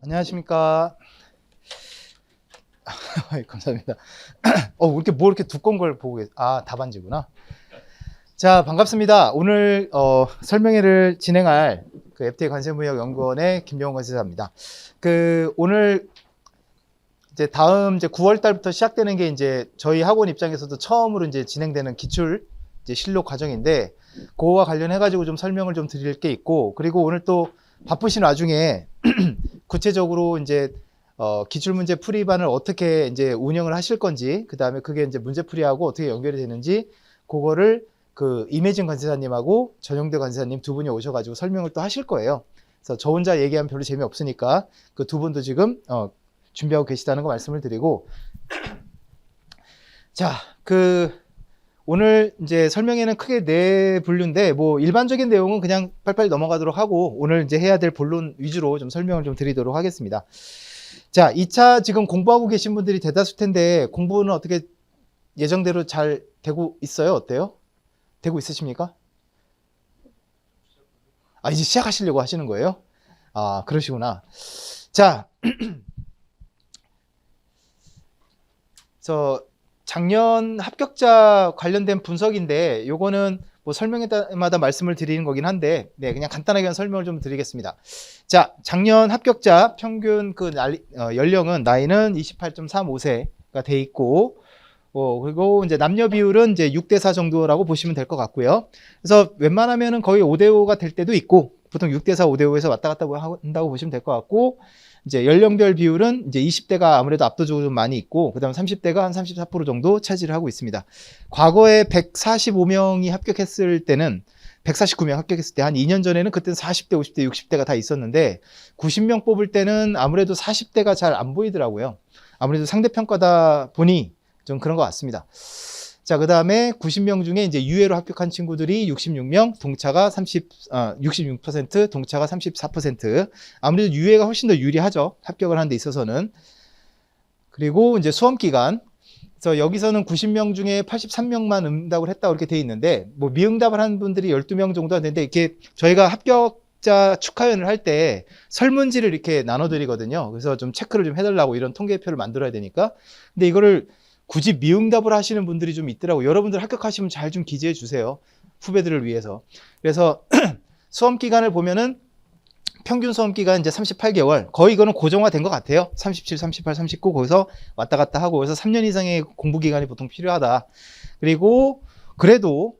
안녕하십니까. 감사합니다. 왜 이렇게 뭐 이렇게 두꺼운 걸 보고 답안지구나. 자, 반갑습니다. 오늘 설명회를 진행할 그 FTA 관세무역연구원의 김병원 관세사입니다. 오늘 이제 다음 이제 9월 달부터 시작되는 게 이제 저희 학원 입장에서도 처음으로 이제 진행되는 기출 이제 실력 과정인데, 그거와 관련해 가지고 좀 설명을 좀 드릴 게 있고, 그리고 오늘 또 바쁘신 와중에 구체적으로 이제 기출문제 풀이반을 어떻게 이제 운영을 하실 건지, 그 다음에 그게 이제 문제풀이하고 어떻게 연결이 되는지, 그거를 그 임혜진 관세사님하고 전용대 관세사님 두 분이 오셔가지고 설명을 또 하실 거예요. 그래서 저 혼자 얘기하면 별로 재미없으니까 그 두 분도 지금 준비하고 계시다는 거 말씀을 드리고, 자, 오늘 이제 설명회는 크게 네 분류인데, 뭐 일반적인 내용은 그냥 빨리빨리 넘어가도록 하고, 오늘 이제 해야 될 본론 위주로 좀 설명을 좀 드리도록 하겠습니다. 자, 2차 지금 공부하고 계신 분들이 대다수일 텐데, 공부는 어떻게 예정대로 잘 되고 있어요? 어때요? 되고 있으십니까? 이제 시작하시려고 하시는 거예요? 그러시구나. 자, 작년 합격자 관련된 분석인데, 요거는 뭐 설명회 때마다 말씀을 드리는 거긴 한데, 네, 그냥 간단하게 설명을 좀 드리겠습니다. 자, 작년 합격자 평균 연령은, 나이는 28.35세가 돼 있고, 그리고 이제 남녀 비율은 이제 6대4 정도라고 보시면 될 것 같고요. 그래서 웬만하면은 거의 5대5가 될 때도 있고, 보통 6대4, 5대5에서 왔다 갔다 한다고 보시면 될 것 같고, 이제 연령별 비율은 이제 20대가 아무래도 압도적으로 좀 많이 있고, 그 다음 30대가 한 34% 정도 차지를 하고 있습니다. 과거에 145명이 합격했을 때는, 149명 합격했을 때 한 2년 전에는 그때는 40대, 50대, 60대가 다 있었는데, 90명 뽑을 때는 아무래도 40대가 잘 안 보이더라고요. 아무래도 상대평가다 보니 좀 그런 것 같습니다. 자, 그 다음에 90명 중에 이제 유예로 합격한 친구들이 66명, 동차가 66%, 동차가 34%. 아무래도 유예가 훨씬 더 유리하죠. 합격을 하는 데 있어서는. 그리고 이제 수험기간. 그래서 여기서는 90명 중에 83명만 응답을 했다고 이렇게 돼 있는데, 뭐 미응답을 한 분들이 12명 정도 되는데, 이렇게 저희가 합격자 축하위원을 할 때 설문지를 이렇게 나눠드리거든요. 그래서 좀 체크를 좀 해달라고, 이런 통계표를 만들어야 되니까. 근데 이거를 굳이 미응답을 하시는 분들이 좀 있더라고요. 여러분들 합격하시면 잘 좀 기재해 주세요. 후배들을 위해서. 그래서 수험 기간을 보면은 평균 수험 기간 이제 38개월. 거의 이거는 고정화된 것 같아요. 37, 38, 39 거기서 왔다 갔다 하고, 그래서 3년 이상의 공부 기간이 보통 필요하다. 그리고 그래도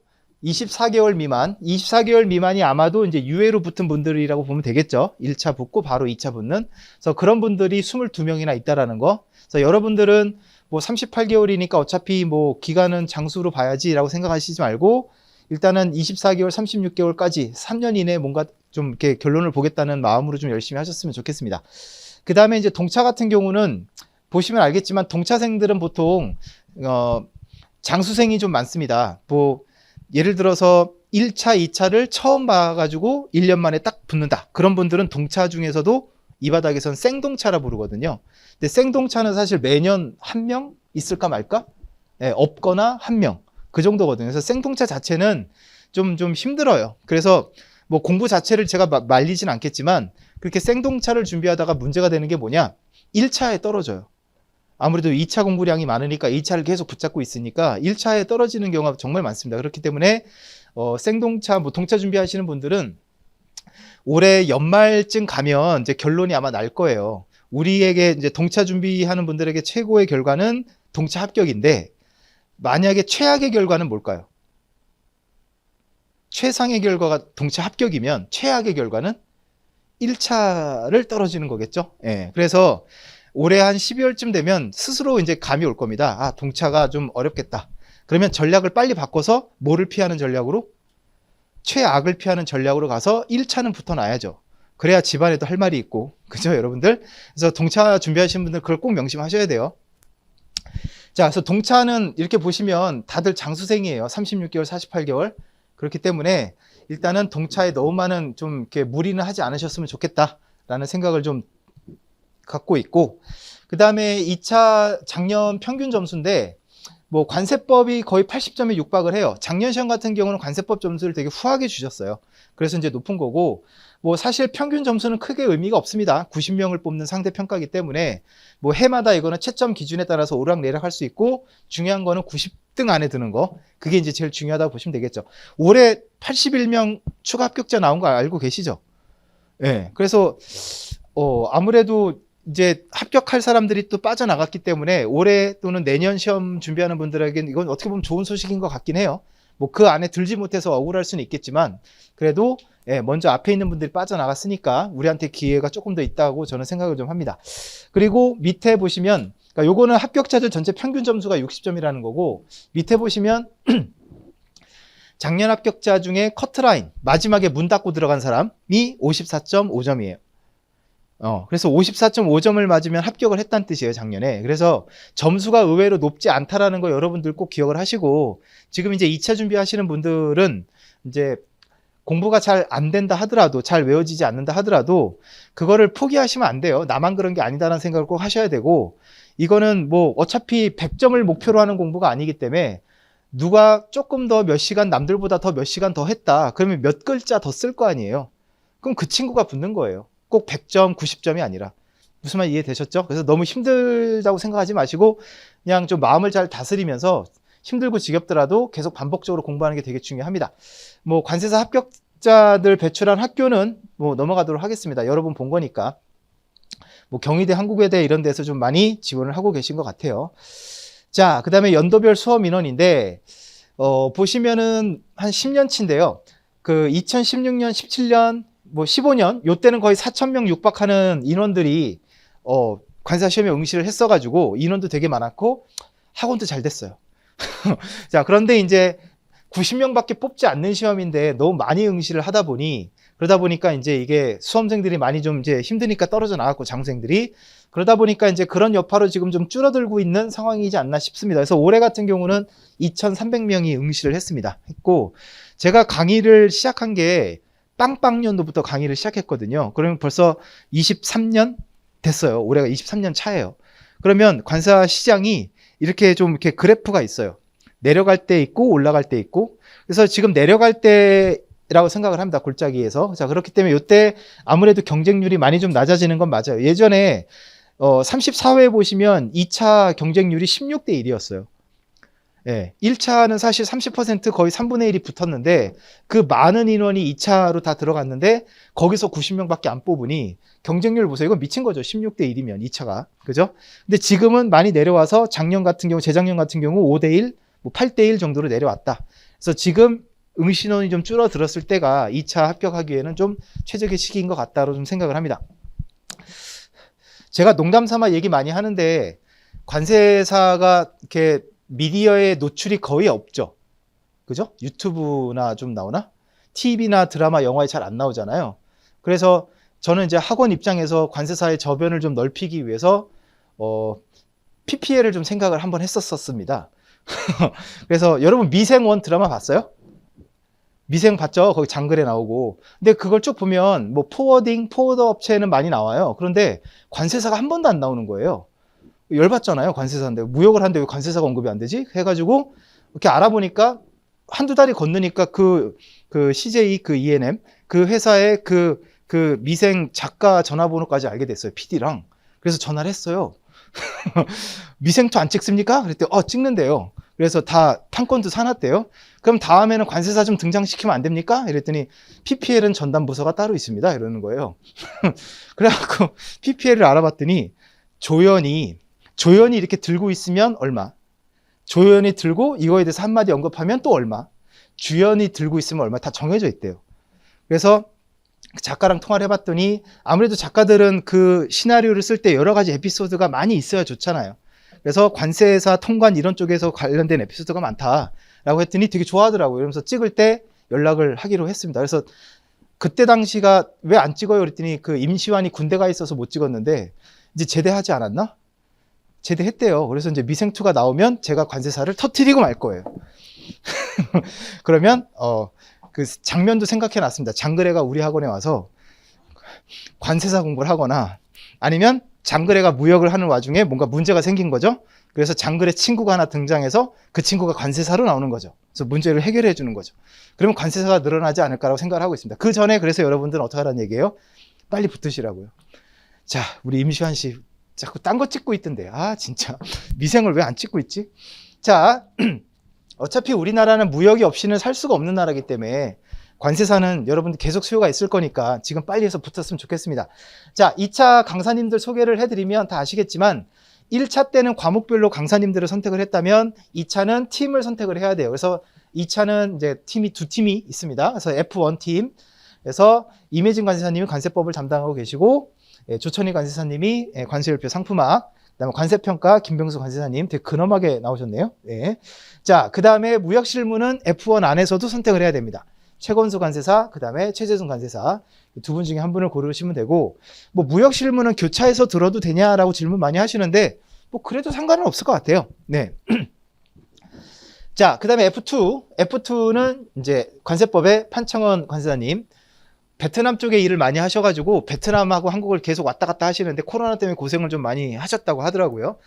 24개월 미만, 24개월 미만이 아마도 이제 유예로 붙은 분들이라고 보면 되겠죠. 1차 붙고 바로 2차 붙는. 그래서 그런 분들이 22명이나 있다라는 거. 그래서 여러분들은 뭐 38개월이니까 어차피 뭐 기간은 장수로 봐야지라고 생각하시지 말고, 일단은 24개월, 36개월까지 3년 이내에 뭔가 좀 이렇게 결론을 보겠다는 마음으로 좀 열심히 하셨으면 좋겠습니다. 그 다음에 이제 동차 같은 경우는 보시면 알겠지만, 동차생들은 보통 장수생이 좀 많습니다. 뭐 예를 들어서 1차, 2차를 처음 봐가지고 1년 만에 딱 붙는다. 그런 분들은 동차 중에서도 이 바닥에선 생동차라 부르거든요. 근데 생동차는 사실 매년 한 명 있을까 말까? 네, 없거나 한 명. 그 정도거든요. 그래서 생동차 자체는 좀 힘들어요. 그래서 뭐 공부 자체를 제가 말리진 않겠지만, 그렇게 생동차를 준비하다가 문제가 되는 게 뭐냐? 1차에 떨어져요. 아무래도 2차 공부량이 많으니까 2차를 계속 붙잡고 있으니까 1차에 떨어지는 경우가 정말 많습니다. 그렇기 때문에 생동차, 뭐 동차 준비하시는 분들은 올해 연말쯤 가면 이제 결론이 아마 날 거예요. 우리에게 이제 동차 준비하는 분들에게 최고의 결과는 동차 합격인데, 만약에 최악의 결과는 뭘까요? 최상의 결과가 동차 합격이면 최악의 결과는 1차를 떨어지는 거겠죠. 예. 그래서 올해 한 12월쯤 되면 스스로 이제 감이 올 겁니다. 동차가 좀 어렵겠다. 그러면 전략을 빨리 바꿔서 뭐를 피하는 전략으로? 최악을 피하는 전략으로 가서 1차는 붙어놔야죠. 그래야 집안에도 할 말이 있고, 그죠, 여러분들? 그래서 동차 준비하시는 분들 그걸 꼭 명심하셔야 돼요. 자, 그래서 동차는 이렇게 보시면 다들 장수생이에요. 36개월, 48개월. 그렇기 때문에 일단은 동차에 너무 많은 좀 이렇게 무리는 하지 않으셨으면 좋겠다라는 생각을 좀 갖고 있고, 그 다음에 2차 작년 평균 점수인데, 뭐 관세법이 거의 80점에 육박을 해요. 작년 시험 같은 경우는 관세법 점수를 되게 후하게 주셨어요. 그래서 이제 높은 거고, 뭐 사실 평균 점수는 크게 의미가 없습니다. 90명을 뽑는 상대 평가이기 때문에 뭐 해마다 이거는 채점 기준에 따라서 오락내락 할 수 있고, 중요한 거는 90등 안에 드는 거, 그게 이제 제일 중요하다고 보시면 되겠죠. 올해 81명 추가 합격자 나온 거 알고 계시죠? 예. 네, 그래서 아무래도 이제 합격할 사람들이 또 빠져나갔기 때문에 올해 또는 내년 시험 준비하는 분들에게는 이건 어떻게 보면 좋은 소식인 것 같긴 해요. 뭐 그 안에 들지 못해서 억울할 수는 있겠지만, 그래도 먼저 앞에 있는 분들이 빠져나갔으니까 우리한테 기회가 조금 더 있다고 저는 생각을 좀 합니다. 그리고 밑에 보시면, 그러니까 요거는 합격자들 전체 평균 점수가 60점이라는 거고, 밑에 보시면 작년 합격자 중에 커트라인 마지막에 문 닫고 들어간 사람이 54.5점이에요. 그래서 54.5점을 맞으면 합격을 했다는 뜻이에요, 작년에. 그래서 점수가 의외로 높지 않다라는 거 여러분들 꼭 기억을 하시고, 지금 이제 2차 준비하시는 분들은 이제 공부가 잘 안 된다 하더라도, 잘 외워지지 않는다 하더라도 그거를 포기하시면 안 돼요. 나만 그런 게 아니다라는 생각을 꼭 하셔야 되고, 이거는 뭐 어차피 100점을 목표로 하는 공부가 아니기 때문에 누가 조금 더 몇 시간, 남들보다 더 몇 시간 더 했다 그러면 몇 글자 더 쓸 거 아니에요. 그럼 그 친구가 붙는 거예요. 꼭 100점, 90점이 아니라. 무슨 말 이해되셨죠? 그래서 너무 힘들다고 생각하지 마시고 그냥 좀 마음을 잘 다스리면서 힘들고 지겹더라도 계속 반복적으로 공부하는 게 되게 중요합니다. 뭐 관세사 합격자들 배출한 학교는 뭐 넘어가도록 하겠습니다. 여러분 본 거니까. 뭐 경희대, 한국외대 이런 데서 좀 많이 지원을 하고 계신 것 같아요. 자, 그 다음에 연도별 수험 인원인데 보시면은 한 10년치인데요. 그 2016년, 17년, 뭐 15년 요때는 거의 4,000명 육박하는 인원들이 관세사 시험에 응시를 했어가지고 인원도 되게 많았고 학원도 잘 됐어요. 자, 그런데 이제 90명밖에 뽑지 않는 시험인데 너무 많이 응시를 하다 보니, 그러다 보니까 이제 이게 수험생들이 많이 좀 이제 힘드니까 떨어져 나갔고, 장생들이 그러다 보니까 이제 그런 여파로 지금 좀 줄어들고 있는 상황이지 않나 싶습니다. 그래서 올해 같은 경우는 2,300명이 응시를 했고, 제가 강의를 시작한 게 빵빵년도부터 강의를 시작했거든요. 그러면 벌써 23년 됐어요. 올해가 23년 차예요. 그러면 관세사 시장이 이렇게 좀 이렇게 그래프가 있어요. 내려갈 때 있고 올라갈 때 있고. 그래서 지금 내려갈 때라고 생각을 합니다. 골짜기에서. 자, 그렇기 때문에 이때 아무래도 경쟁률이 많이 좀 낮아지는 건 맞아요. 예전에 34회 보시면 2차 경쟁률이 16대 1이었어요. 예, 1차는 사실 30% 거의 3분의 1이 붙었는데 그 많은 인원이 2차로 다 들어갔는데 거기서 90명밖에 안 뽑으니 경쟁률 보세요. 이건 미친 거죠. 16대 1이면 2차가. 그죠? 근데 지금은 많이 내려와서 작년 같은 경우, 재작년 같은 경우 5대 1, 뭐 8대 1 정도로 내려왔다. 그래서 지금 응시인원이 좀 줄어들었을 때가 2차 합격하기에는 좀 최적의 시기인 것 같다로 좀 생각을 합니다. 제가 농담 삼아 얘기 많이 하는데 관세사가 이렇게 미디어에 노출이 거의 없죠. 그죠? 유튜브나 좀 나오나? TV나 드라마, 영화에 잘 안 나오잖아요. 그래서 저는 이제 학원 입장에서 관세사의 저변을 좀 넓히기 위해서 PPL을 좀 생각을 한번 했었습니다. 그래서 여러분 미생원 드라마 봤어요? 미생 봤죠? 거기 장글에 나오고. 근데 그걸 쭉 보면 뭐 포워더 업체는 많이 나와요. 그런데 관세사가 한 번도 안 나오는 거예요. 열받잖아요. 관세사인데 무역을 하는데 왜 관세사가 언급이 안 되지? 해가지고 이렇게 알아보니까 한두 달이 건너니까 그 CJ 그 E&M 그 회사의 그 미생 작가 전화번호까지 알게 됐어요. PD랑. 그래서 전화를 했어요. 미생투 안 찍습니까? 그랬더니 찍는데요. 그래서 다 판권도 사놨대요. 그럼 다음에는 관세사 좀 등장시키면 안 됩니까? 이랬더니 PPL은 전담 부서가 따로 있습니다. 이러는 거예요. 그래갖고 PPL을 알아봤더니 조연이 이렇게 들고 있으면 얼마, 조연이 들고 이거에 대해서 한마디 언급하면 또 얼마, 주연이 들고 있으면 얼마, 다 정해져 있대요. 그래서 작가랑 통화를 해봤더니 아무래도 작가들은 그 시나리오를 쓸 때 여러 가지 에피소드가 많이 있어야 좋잖아요. 그래서 관세사 통관 이런 쪽에서 관련된 에피소드가 많다라고 했더니 되게 좋아하더라고요. 이러면서 찍을 때 연락을 하기로 했습니다. 그래서 그때 당시가 왜 안 찍어요? 그랬더니 그 임시완이 군대 가 있어서 못 찍었는데 이제 제대하지 않았나? 제대했대요. 그래서 이제 미생투가 나오면 제가 관세사를 터뜨리고 말 거예요. 그러면 그 장면도 생각해 놨습니다. 장그래가 우리 학원에 와서 관세사 공부를 하거나 아니면 장그래가 무역을 하는 와중에 뭔가 문제가 생긴 거죠. 그래서 장그래 친구가 하나 등장해서 그 친구가 관세사로 나오는 거죠. 그래서 문제를 해결해 주는 거죠. 그러면 관세사가 늘어나지 않을까라고 생각을 하고 있습니다. 그 전에 그래서 여러분들은 어떻게 하라는 얘기예요? 빨리 붙으시라고요. 자, 우리 임시완 씨 자꾸 딴 거 찍고 있던데. 아, 진짜. 미생을 왜 안 찍고 있지? 자, 어차피 우리나라는 무역이 없이는 살 수가 없는 나라이기 때문에 관세사는 여러분들 계속 수요가 있을 거니까 지금 빨리 해서 붙었으면 좋겠습니다. 자, 2차 강사님들 소개를 해드리면 다 아시겠지만 1차 때는 과목별로 강사님들을 선택을 했다면 2차는 팀을 선택을 해야 돼요. 그래서 2차는 이제 두 팀이 있습니다. 그래서 F1 팀. 그래서 임혜진 관세사님이 관세법을 담당하고 계시고, 조천희 관세사님이 관세율표 상품학, 그다음에 관세평가 김병수 관세사님 되게 근엄하게 나오셨네요. 네. 자, 그다음에 무역실무는 F1 안에서도 선택을 해야 됩니다. 최건수 관세사, 그다음에 최재순 관세사 두 분 중에 한 분을 고르시면 되고, 뭐 무역실무는 교차해서 들어도 되냐라고 질문 많이 하시는데 뭐 그래도 상관은 없을 것 같아요. 네. 자, 그다음에 F2는 이제 관세법의 판창원 관세사님. 베트남 쪽에 일을 많이 하셔가지고 베트남하고 한국을 계속 왔다 갔다 하시는데 코로나 때문에 고생을 좀 많이 하셨다고 하더라고요.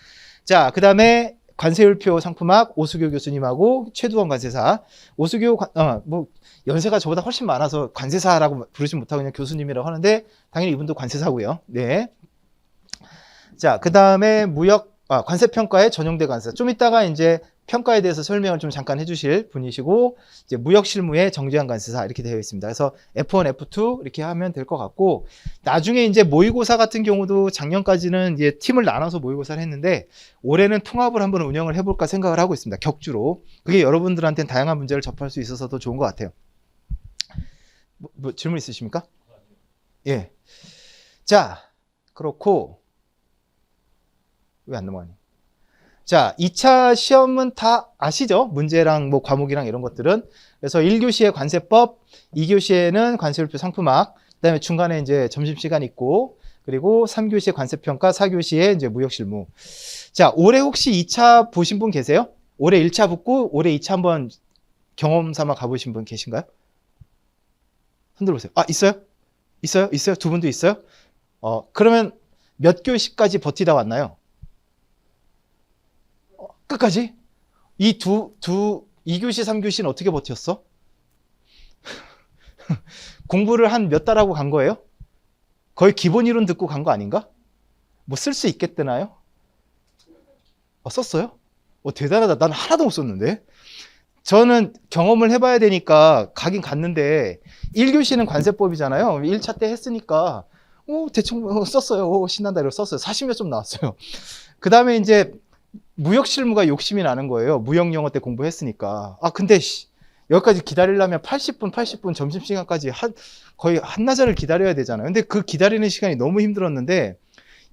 자, 그 다음에 관세율표 상품학 오수교 교수님하고 최두원 관세사. 오수교 뭐 연세가 저보다 훨씬 많아서 관세사라고 부르지 못하고 그냥 교수님이라고 하는데 당연히 이분도 관세사고요. 네. 자, 그 다음에 관세평가의 전용대 관세사. 좀 이따가 이제 평가에 대해서 설명을 좀 잠깐 해주실 분이시고, 이제 무역실무의 정재환 관세사 이렇게 되어 있습니다. 그래서 F1, F2 이렇게 하면 될 것 같고, 나중에 이제 모의고사 같은 경우도 작년까지는 이제 팀을 나눠서 모의고사를 했는데, 올해는 통합을 한번 운영을 해볼까 생각을 하고 있습니다. 격주로. 그게 여러분들한테는 다양한 문제를 접할 수 있어서 더 좋은 것 같아요. 뭐 질문 있으십니까? 예. 자, 그렇고, 왜 안 넘어가니? 자, 2차 시험은 다 아시죠? 문제랑 뭐 과목이랑 이런 것들은. 그래서 1교시에 관세법, 2교시에는 관세율표 상품학, 그다음에 중간에 이제 점심시간 있고, 그리고 3교시에 관세평가, 4교시에 이제 무역실무. 자, 올해 혹시 2차 보신 분 계세요? 올해 1차 붙고 올해 2차 한번 경험 삼아 가보신 분 계신가요? 흔들어 보세요. 아, 있어요? 있어요? 있어요? 두 분도 있어요? 그러면 몇 교시까지 버티다 왔나요? 끝까지? 이 2교시, 3교시는 어떻게 버텼어? 공부를 한 몇 달하고 간 거예요? 거의 기본 이론 듣고 간 거 아닌가? 뭐 쓸 수 있겠대나요? 썼어요? 대단하다. 난 하나도 못 썼는데. 저는 경험을 해봐야 되니까 가긴 갔는데 1교시는 관세법이잖아요. 1차 때 했으니까 대충 썼어요. 신난다 이러고 썼어요. 40몇 점 나왔어요. 그 다음에 이제 무역실무가 욕심이 나는 거예요. 무역영어 때 공부했으니까. 근데 여기까지 기다리려면 80분 점심시간까지 거의 한나절을 기다려야 되잖아요. 근데 그 기다리는 시간이 너무 힘들었는데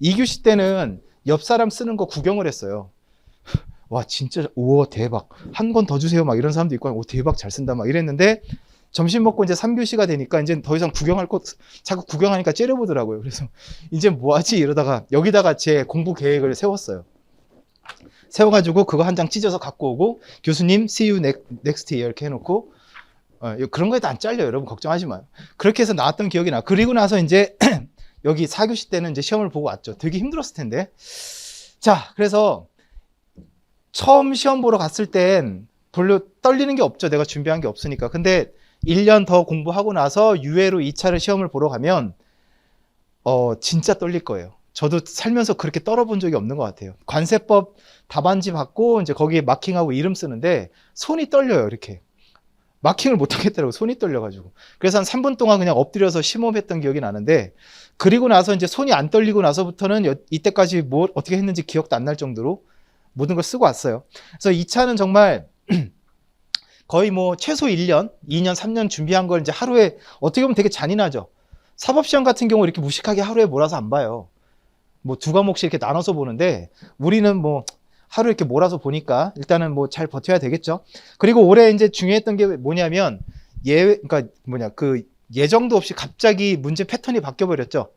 2교시 때는 옆 사람 쓰는 거 구경을 했어요. 와, 진짜 우와 대박. 한 권 더 주세요. 막 이런 사람도 있고 대박 잘 쓴다 막 이랬는데 점심 먹고 이제 3교시가 되니까 이제 더 이상 구경할 것 자꾸 구경하니까 째려보더라고요. 그래서 이제 뭐 하지 이러다가 여기다가 제 공부 계획을 세웠어요. 세워가지고 그거 한 장 찢어서 갖고 오고 교수님 see you next year 이렇게 해놓고 그런 거에도 안 잘려요. 여러분 걱정하지 마요. 그렇게 해서 나왔던 기억이 나. 그리고 나서 이제 여기 4교시 때는 이제 시험을 보고 왔죠. 되게 힘들었을 텐데. 자, 그래서 처음 시험 보러 갔을 땐 별로 떨리는 게 없죠. 내가 준비한 게 없으니까. 근데 1년 더 공부하고 나서 유예로 2차를 시험을 보러 가면 진짜 떨릴 거예요. 저도 살면서 그렇게 떨어본 적이 없는 것 같아요. 관세법 답안지 받고 이제 거기에 마킹하고 이름 쓰는데 손이 떨려요. 이렇게 마킹을 못 하겠더라고. 손이 떨려가지고. 그래서 한 3분 동안 그냥 엎드려서 심호흡했던 기억이 나는데, 그리고 나서 이제 손이 안 떨리고 나서부터는 이때까지 뭐 어떻게 했는지 기억도 안 날 정도로 모든 걸 쓰고 왔어요. 그래서 2차는 정말 거의 뭐 최소 1년, 2년, 3년 준비한 걸 이제 하루에 어떻게 보면 되게 잔인하죠. 사법시험 같은 경우 이렇게 무식하게 하루에 몰아서 안 봐요. 뭐 2과목씩 이렇게 나눠서 보는데 우리는 뭐 하루 이렇게 몰아서 보니까 일단은 뭐 잘 버텨야 되겠죠. 그리고 올해 이제 중요했던 게 뭐냐면 그 예정도 없이 갑자기 문제 패턴이 바뀌어 버렸죠.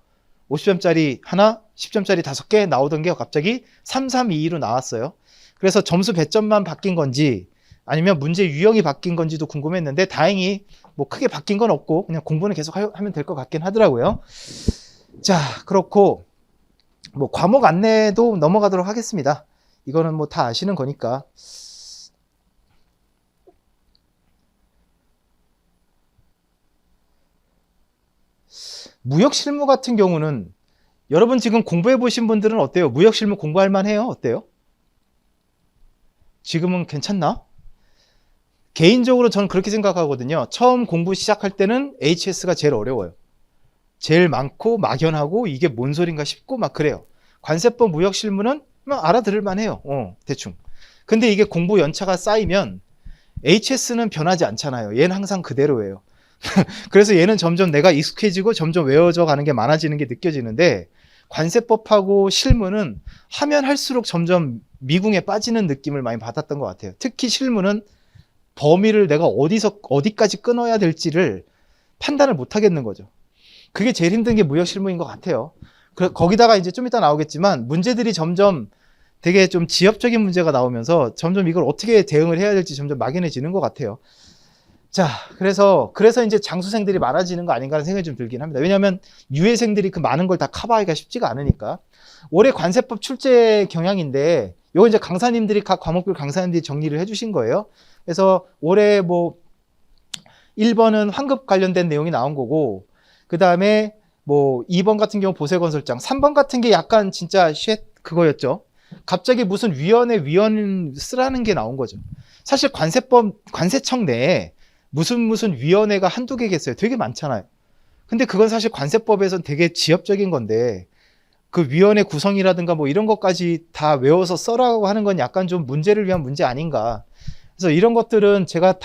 50점짜리 하나, 10점짜리 5개 나오던 게 갑자기 3, 3, 2, 2로 나왔어요. 그래서 점수 배점만 바뀐 건지 아니면 문제 유형이 바뀐 건지도 궁금했는데 다행히 뭐 크게 바뀐 건 없고 그냥 공부는 계속 하면 될 것 같긴 하더라고요. 자, 그렇고 뭐 과목 안내도 넘어가도록 하겠습니다. 이거는 뭐 다 아시는 거니까. 무역 실무 같은 경우는 여러분 지금 공부해 보신 분들은 어때요? 무역 실무 공부할 만해요? 어때요? 지금은 괜찮나? 개인적으로 저는 그렇게 생각하거든요. 처음 공부 시작할 때는 HS가 제일 어려워요. 제일 많고 막연하고 이게 뭔 소린가 싶고 막 그래요. 관세법 무역 실무는 알아들을 만해요. 대충. 근데 이게 공부 연차가 쌓이면 HS는 변하지 않잖아요. 얘는 항상 그대로예요. 그래서 얘는 점점 내가 익숙해지고 점점 외워져 가는 게 많아지는 게 느껴지는데, 관세법하고 실무는 하면 할수록 점점 미궁에 빠지는 느낌을 많이 받았던 것 같아요. 특히 실무는 범위를 내가 어디까지 끊어야 될지를 판단을 못 하겠는 거죠. 그게 제일 힘든 게 무역 실무인 것 같아요. 거기다가 이제 좀 이따 나오겠지만 문제들이 점점 되게 좀 지엽적인 문제가 나오면서 점점 이걸 어떻게 대응을 해야 될지 점점 막연해지는 것 같아요. 자, 그래서 이제 장수생들이 많아지는 거 아닌가 하는 생각이 좀 들긴 합니다. 왜냐하면 유해생들이 그 많은 걸 다 커버하기가 쉽지가 않으니까. 올해 관세법 출제 경향인데, 요거 이제 강사님들이 각 과목별 강사님들이 정리를 해주신 거예요. 그래서 올해 뭐 1번은 환급 관련된 내용이 나온 거고, 그 다음에 뭐 2번 같은 경우 보세건설장, 3번 같은 게 약간 진짜 그거였죠. 갑자기 무슨 위원 쓰라는 게 나온 거죠. 사실 관세청 내에 무슨 위원회가 한두 개겠어요. 되게 많잖아요. 근데 그건 사실 관세법에선 되게 지엽적인 건데, 그 위원회 구성이라든가 뭐 이런 것까지 다 외워서 써라고 하는 건 약간 좀 문제를 위한 문제 아닌가. 그래서 이런 것들은 제가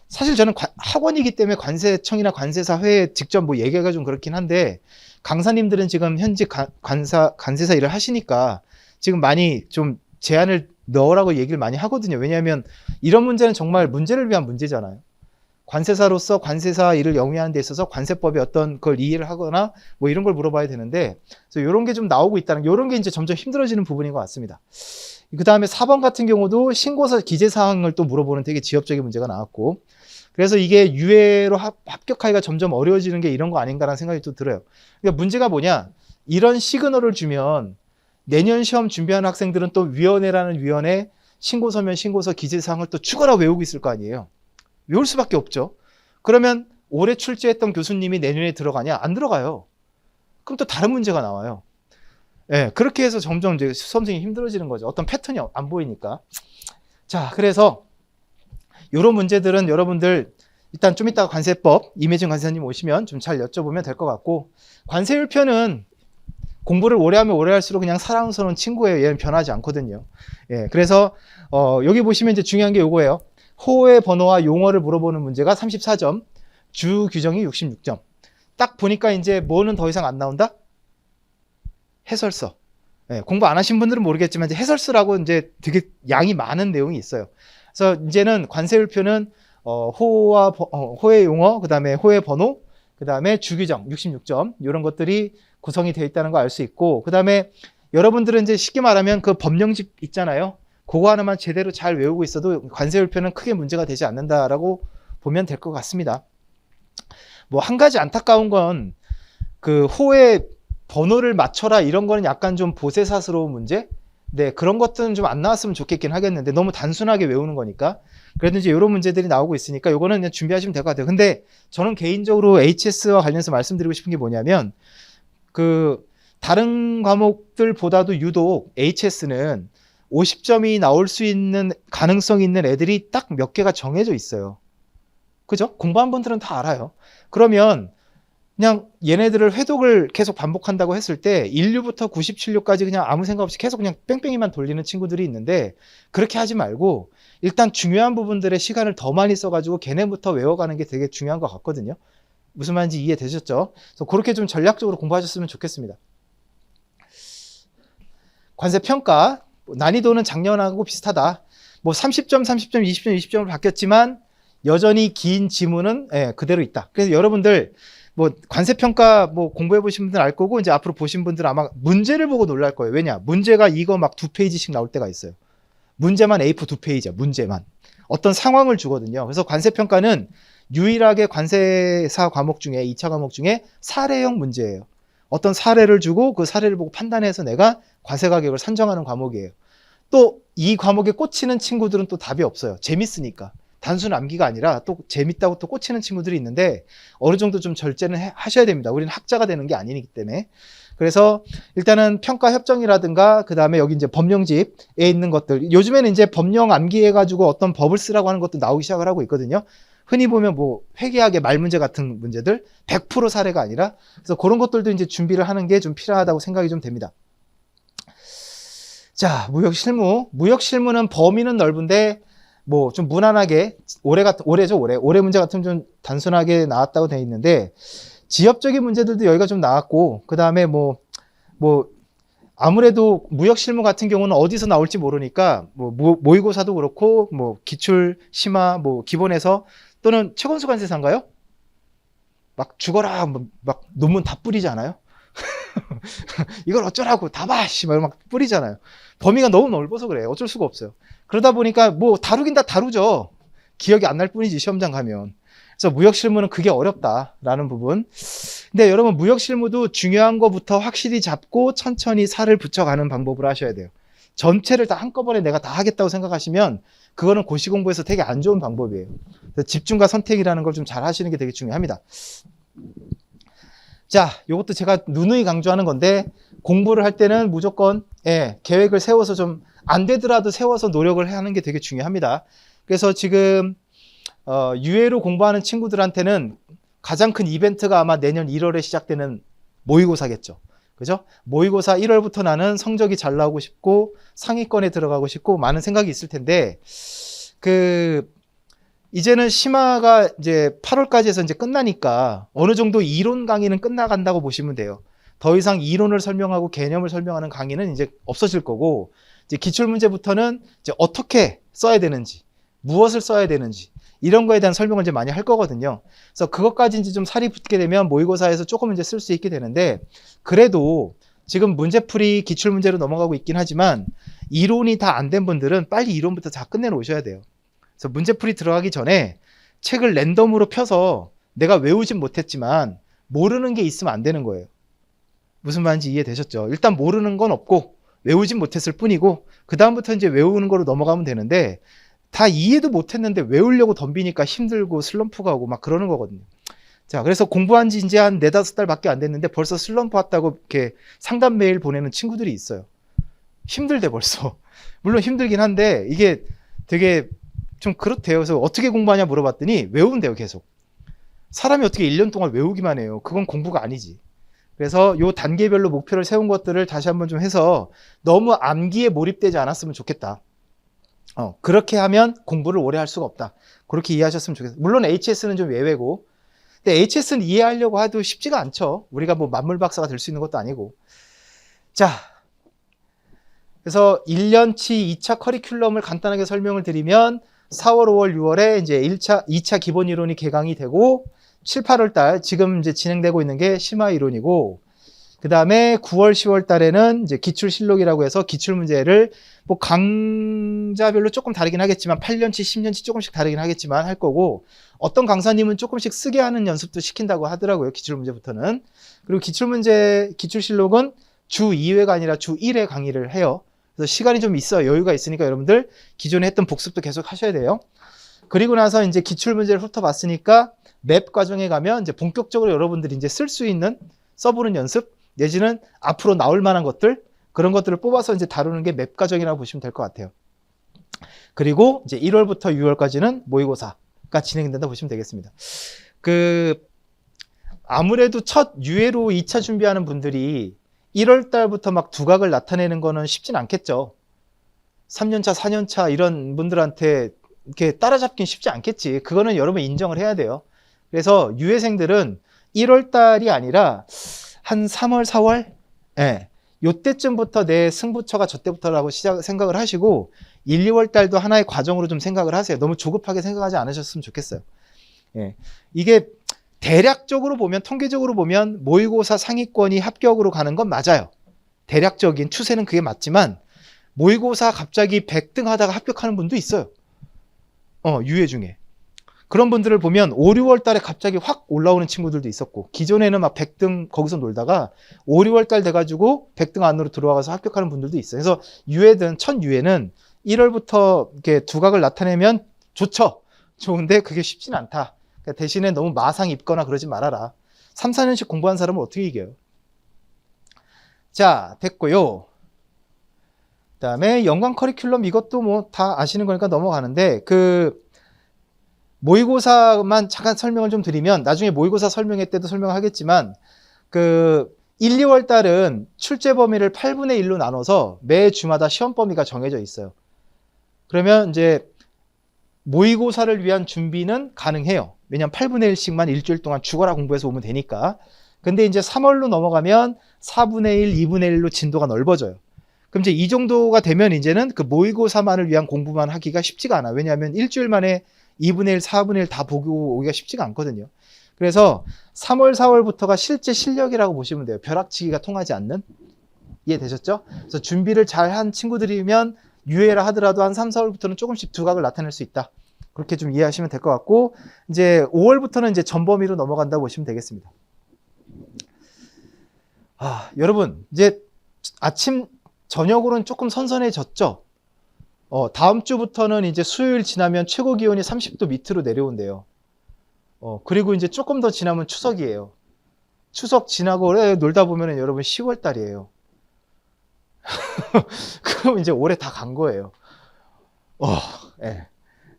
사실 저는 학원이기 때문에 관세청이나 관세사 회에 직접 뭐 얘기가 좀 그렇긴 한데, 강사님들은 지금 현직 관세사 일을 하시니까 지금 많이 좀 제안을 넣으라고 얘기를 많이 하거든요. 왜냐하면 이런 문제는 정말 문제를 위한 문제잖아요. 관세사로서 관세사 일을 영위하는 데 있어서 관세법의 어떤 걸 이해를 하거나 뭐 이런 걸 물어봐야 되는데, 그래서 이런 게 좀 나오고 있다는, 이런 게 이제 점점 힘들어지는 부분인 것 같습니다. 그 다음에 4번 같은 경우도 신고서 기재사항을 또 물어보는 되게 지엽적인 문제가 나왔고, 그래서 이게 유예로 합격하기가 점점 어려워지는 게 이런 거 아닌가라는 생각이 또 들어요. 그러니까 문제가 뭐냐, 이런 시그널을 주면 내년 시험 준비하는 학생들은 또 위원회라는 위원회 신고서면 신고서 기재사항을 또 추가로 외우고 있을 거 아니에요. 외울 수밖에 없죠. 그러면 올해 출제했던 교수님이 내년에 들어가냐? 안 들어가요. 그럼 또 다른 문제가 나와요. 예, 그렇게 해서 점점 이제 수험생이 힘들어지는 거죠. 어떤 패턴이 안 보이니까. 자, 그래서 이런 문제들은 여러분들 일단 좀 이따가 관세법 임혜진 관세사님 오시면 좀 잘 여쭤보면 될 것 같고, 관세율표는 공부를 오래 하면 오래 할수록 그냥 사랑스러운 친구예요. 얘는 변하지 않거든요. 예, 그래서 여기 보시면 이제 중요한 게 요거예요. 호의 번호와 용어를 물어보는 문제가 34점, 주 규정이 66점. 딱 보니까 이제 뭐는 더 이상 안 나온다? 해설서. 예, 공부 안 하신 분들은 모르겠지만 이제 해설서라고 이제 되게 양이 많은 내용이 있어요. 그래서 이제는 관세율표는 호의 용어, 그 다음에 호의 번호, 그 다음에 주 규정 66점 이런 것들이 구성이 되어 있다는 거 알 수 있고, 그 다음에 여러분들은 이제 쉽게 말하면 그 법령집 있잖아요. 그거 하나만 제대로 잘 외우고 있어도 관세율표는 크게 문제가 되지 않는다라고 보면 될 것 같습니다. 뭐 한 가지 안타까운 건 그 호의 번호를 맞춰라 이런 거는 약간 좀 보세사스러운 문제? 네, 그런 것들은 좀 안 나왔으면 좋겠긴 하겠는데 너무 단순하게 외우는 거니까. 그래도 이제 이런 문제들이 나오고 있으니까 요거는 그냥 준비하시면 될 것 같아요. 근데 저는 개인적으로 HS와 관련해서 말씀드리고 싶은 게 뭐냐면, 그 다른 과목들보다도 유독 HS는 50점이 나올 수 있는 가능성이 있는 애들이 딱 몇 개가 정해져 있어요. 그죠? 공부한 분들은 다 알아요. 그러면 그냥 얘네들을 회독을 계속 반복한다고 했을 때 1류부터 97류까지 그냥 아무 생각 없이 계속 그냥 뺑뺑이만 돌리는 친구들이 있는데, 그렇게 하지 말고 일단 중요한 부분들의 시간을 더 많이 써가지고 걔네부터 외워가는 게 되게 중요한 것 같거든요. 무슨 말인지 이해되셨죠? 그래서 그렇게 좀 전략적으로 공부하셨으면 좋겠습니다. 관세평가 난이도는 작년하고 비슷하다. 뭐 30점, 30점, 20점, 20점으로 바뀌었지만 여전히 긴 지문은 그대로 있다. 그래서 여러분들 뭐 관세평가 뭐 공부해 보신 분들 알 거고, 이제 앞으로 보신 분들 아마 문제를 보고 놀랄 거예요. 왜냐? 문제가 이거 막 2페이지씩 나올 때가 있어요. 문제만 A4 2페이지야. 문제만. 어떤 상황을 주거든요. 그래서 관세평가는 유일하게 관세사 과목 중에 2차 과목 중에 사례형 문제예요. 어떤 사례를 주고 그 사례를 보고 판단해서 내가 과세 가격을 산정하는 과목이에요. 또 이 과목에 꽂히는 친구들은 또 답이 없어요. 재밌으니까. 단순 암기가 아니라 또 재밌다고 또 꽂히는 친구들이 있는데 어느 정도 좀 절제는 하셔야 됩니다. 우리는 학자가 되는 게 아니기 때문에. 그래서 일단은 평가 협정이라든가 그 다음에 여기 이제 법령집에 있는 것들, 요즘에는 이제 법령 암기해가지고 어떤 법을 쓰라고 하는 것도 나오기 시작을 하고 있거든요. 흔히 보면 뭐 회계학의 말 문제 같은 문제들 100% 사례가 아니라, 그래서 그런 것들도 이제 준비를 하는 게 좀 필요하다고 생각이 좀 됩니다. 자, 무역실무는 범위는 넓은데 뭐 좀 무난하게 올해 문제 같은 좀 단순하게 나왔다고 돼 있는데, 지역적인 문제들도 여기가 좀 나왔고, 그 다음에 뭐 아무래도 무역실무 같은 경우는 어디서 나올지 모르니까 모의고사도 그렇고 뭐 기출 심화 뭐 기본에서 또는 최건수관세사인가요? 막 죽어라 막 논문 다 뿌리지 않아요? 이걸 어쩌라고 다 봐! 막 뿌리잖아요. 범위가 너무 넓어서 그래요. 어쩔 수가 없어요. 그러다 보니까 뭐 다루긴 다 다루죠. 기억이 안 날 뿐이지, 시험장 가면. 그래서 무역실무는 그게 어렵다라는 부분. 근데 여러분, 무역실무도 중요한 거부터 확실히 잡고 천천히 살을 붙여가는 방법으로 하셔야 돼요. 전체를 다 한꺼번에 내가 다 하겠다고 생각하시면 그거는 고시공부에서 되게 안 좋은 방법이에요. 그래서 집중과 선택이라는 걸 좀 잘 하시는 게 되게 중요합니다. 자, 이것도 제가 누누이 강조하는 건데, 공부를 할 때는 무조건 계획을 세워서 좀 안 되더라도 세워서 노력을 하는 게 되게 중요합니다. 그래서 지금 유예로 공부하는 친구들한테는 가장 큰 이벤트가 아마 내년 1월에 시작되는 모의고사겠죠. 그죠? 모의고사 1월부터 나는 성적이 잘 나오고 싶고 상위권에 들어가고 싶고 많은 생각이 있을 텐데, 이제는 심화가 이제 8월까지 해서 이제 끝나니까 어느 정도 이론 강의는 끝나간다고 보시면 돼요. 더 이상 이론을 설명하고 개념을 설명하는 강의는 이제 없어질 거고, 이제 기출문제부터는 이제 어떻게 써야 되는지, 무엇을 써야 되는지, 이런 거에 대한 설명을 이제 많이 할 거거든요. 그래서 그것까지 이제 좀 살이 붙게 되면 모의고사에서 조금 이제 쓸 수 있게 되는데, 그래도 지금 문제풀이 기출문제로 넘어가고 있긴 하지만 이론이 다 안 된 분들은 빨리 이론부터 다 끝내놓으셔야 돼요. 그래서 문제풀이 들어가기 전에 책을 랜덤으로 펴서 내가 외우진 못했지만 모르는 게 있으면 안 되는 거예요. 무슨 말인지 이해되셨죠? 일단 모르는 건 없고 외우진 못했을 뿐이고, 그 다음부터 이제 외우는 거로 넘어가면 되는데, 다 이해도 못했는데 외우려고 덤비니까 힘들고 슬럼프가 오고 막 그러는 거거든요. 자, 그래서 공부한 지 이제 한 4-5달밖에 안 됐는데 벌써 슬럼프 왔다고 이렇게 상담 메일 보내는 친구들이 있어요. 힘들대 벌써. 물론 힘들긴 한데 이게 되게 좀 그렇대요. 그래서 어떻게 공부하냐 물어봤더니 외운대요, 계속. 사람이 어떻게 1년 동안 외우기만 해요. 그건 공부가 아니지. 그래서 요 단계별로 목표를 세운 것들을 다시 한번 좀 해서 너무 암기에 몰입되지 않았으면 좋겠다. 그렇게 하면 공부를 오래 할 수가 없다. 그렇게 이해하셨으면 좋겠어요. 물론 HS는 좀 예외고, 근데 HS는 이해하려고 해도 쉽지가 않죠. 우리가 뭐 만물박사가 될 수 있는 것도 아니고. 자, 그래서 1년치 2차 커리큘럼을 간단하게 설명을 드리면 4월, 5월, 6월에 이제 2차 기본 이론이 개강이 되고 7, 8월 달 지금 이제 진행되고 있는 게 심화 이론이고, 그 다음에 9월, 10월 달에는 이제 기출실록이라고 해서 기출문제를 뭐 강좌별로 조금 다르긴 하겠지만 8년치, 10년치 조금씩 다르긴 하겠지만 할 거고, 어떤 강사님은 조금씩 쓰게 하는 연습도 시킨다고 하더라고요, 기출문제부터는. 그리고 기출실록은 주 2회가 아니라 주 1회 강의를 해요. 그래서 시간이 좀 있어요. 여유가 있으니까 여러분들 기존에 했던 복습도 계속 하셔야 돼요. 그리고 나서 이제 기출문제를 훑어봤으니까 맵 과정에 가면 이제 본격적으로 여러분들이 이제 쓸 수 있는 써보는 연습, 내지는 앞으로 나올 만한 것들, 그런 것들을 뽑아서 이제 다루는 게 맵 과정이라고 보시면 될 것 같아요. 그리고 이제 1월부터 6월까지는 모의고사가 진행된다 보시면 되겠습니다. 아무래도 첫 유예로 2차 준비하는 분들이 1월 달부터 막 두각을 나타내는 거는 쉽진 않겠죠. 3년차, 4년차 이런 분들한테 이렇게 따라잡긴 쉽지 않겠지. 그거는 여러분 인정을 해야 돼요. 그래서 유예생들은 1월 달이 아니라 한 3월, 4월? 요때쯤부터 내 승부처가 저때부터라고 생각을 하시고 1, 2월 달도 하나의 과정으로 좀 생각을 하세요. 너무 조급하게 생각하지 않으셨으면 좋겠어요. 이게 대략적으로 보면, 통계적으로 보면 모의고사 상위권이 합격으로 가는 건 맞아요. 대략적인 추세는 그게 맞지만 모의고사 갑자기 100등 하다가 합격하는 분도 있어요. 유예 중에. 그런 분들을 보면 5, 6월 달에 갑자기 확 올라오는 친구들도 있었고, 기존에는 막 100등 거기서 놀다가 5, 6월 달 돼가지고 100등 안으로 들어와서 합격하는 분들도 있어요. 그래서 유예든 첫 유예는 1월부터 이렇게 두각을 나타내면 좋죠. 좋은데 그게 쉽진 않다. 그러니까 대신에 너무 마상 입거나 그러지 말아라. 3, 4년씩 공부한 사람은 어떻게 이겨요? 자, 됐고요. 그 다음에 연관 커리큘럼, 이것도 뭐 다 아시는 거니까 넘어가는데, 모의고사만 잠깐 설명을 좀 드리면, 나중에 모의고사 설명회 때도 설명하겠지만, 1, 2월 달은 출제 범위를 8분의 1로 나눠서 매 주마다 시험 범위가 정해져 있어요. 그러면 이제 모의고사를 위한 준비는 가능해요. 왜냐면 8분의 1씩만 일주일 동안 죽어라 공부해서 오면 되니까. 근데 이제 3월로 넘어가면 4분의 1, 2분의 1로 진도가 넓어져요. 그럼 이제 이 정도가 되면 이제는 그 모의고사만을 위한 공부만 하기가 쉽지가 않아요. 왜냐하면 일주일 만에 2분의 1, 4분의 1 다 보고 오기가 쉽지가 않거든요. 그래서 3월, 4월부터가 실제 실력이라고 보시면 돼요. 벼락치기가 통하지 않는. 이해되셨죠? 그래서 준비를 잘한 친구들이면 유예라 하더라도 한 3, 4월부터는 조금씩 두각을 나타낼 수 있다. 그렇게 좀 이해하시면 될 것 같고, 이제 5월부터는 이제 전범위로 넘어간다고 보시면 되겠습니다. 여러분, 이제 아침, 저녁으로는 조금 선선해졌죠? 다음 주부터는 이제 수요일 지나면 최고 기온이 30도 밑으로 내려온대요. 그리고 이제 조금 더 지나면 추석이에요. 추석 지나고 놀다 보면 여러분 10월 달이에요. 그럼 이제 올해 다 간 거예요. 예.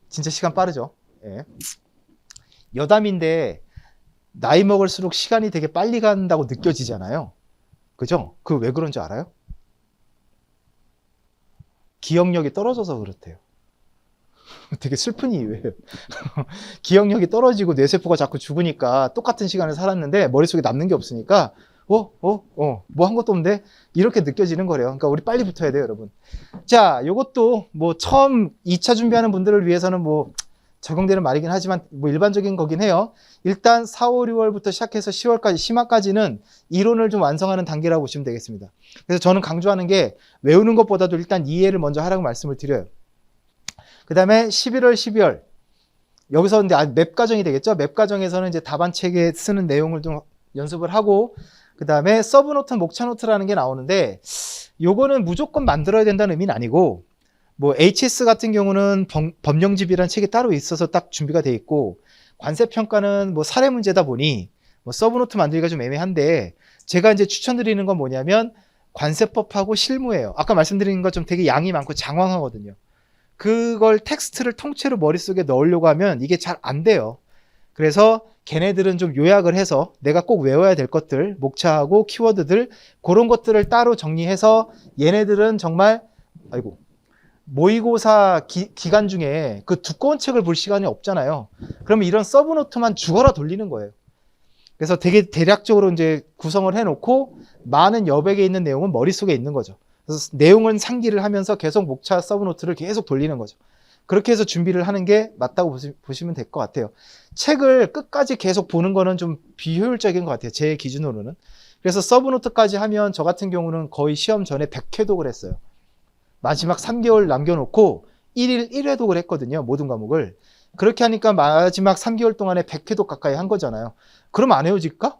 진짜 시간 빠르죠? 예. 여담인데, 나이 먹을수록 시간이 되게 빨리 간다고 느껴지잖아요. 그죠? 그 왜 그런 줄 알아요? 기억력이 떨어져서 그렇대요. 되게 슬픈 이유예요. 기억력이 떨어지고 뇌세포가 자꾸 죽으니까 똑같은 시간을 살았는데 머릿속에 남는 게 없으니까 뭐 한 것도 없는데 이렇게 느껴지는 거래요. 그러니까 우리 빨리 붙어야 돼요, 여러분. 자, 요것도 뭐 처음 2차 준비하는 분들을 위해서는 뭐 적용되는 말이긴 하지만 뭐 일반적인 거긴 해요. 일단 4, 5, 6월부터 시작해서 10월까지, 심화까지는 이론을 좀 완성하는 단계라고 보시면 되겠습니다. 그래서 저는 강조하는 게 외우는 것보다도 일단 이해를 먼저 하라고 말씀을 드려요. 그 다음에 11월, 12월. 여기서 근데 맵 과정이 되겠죠? 맵 과정에서는 이제 답안책에 쓰는 내용을 좀 연습을 하고, 그 다음에 서브노트, 목차노트라는 게 나오는데, 요거는 무조건 만들어야 된다는 의미는 아니고, 뭐 HS 같은 경우는 법령집이라는 책이 따로 있어서 딱 준비가 돼 있고, 관세평가는 뭐 사례 문제다 보니 뭐 서브노트 만들기가 좀 애매한데, 제가 이제 추천드리는 건 뭐냐면 관세법하고 실무예요. 아까 말씀드린 것좀 되게 양이 많고 장황하거든요. 그걸 텍스트를 통째로 머릿속에 넣으려고 하면 이게 잘 안 돼요. 그래서 걔네들은 좀 요약을 해서 내가 꼭 외워야 될 것들, 목차하고 키워드들, 그런 것들을 따로 정리해서 얘네들은 정말 모의고사 기간 중에 그 두꺼운 책을 볼 시간이 없잖아요. 그러면 이런 서브노트만 죽어라 돌리는 거예요. 그래서 되게 대략적으로 이제 구성을 해놓고 많은 여백에 있는 내용은 머릿속에 있는 거죠. 그래서 내용은 상기를 하면서 계속 목차 서브노트를 계속 돌리는 거죠. 그렇게 해서 준비를 하는 게 맞다고 보시면 될 것 같아요. 책을 끝까지 계속 보는 거는 좀 비효율적인 것 같아요. 제 기준으로는. 그래서 서브노트까지 하면 저 같은 경우는 거의 시험 전에 100회독을 했어요. 마지막 3개월 남겨놓고 1일 1회독을 했거든요. 모든 과목을. 그렇게 하니까 마지막 3개월 동안에 100회독 가까이 한 거잖아요. 그럼 안 외워질까?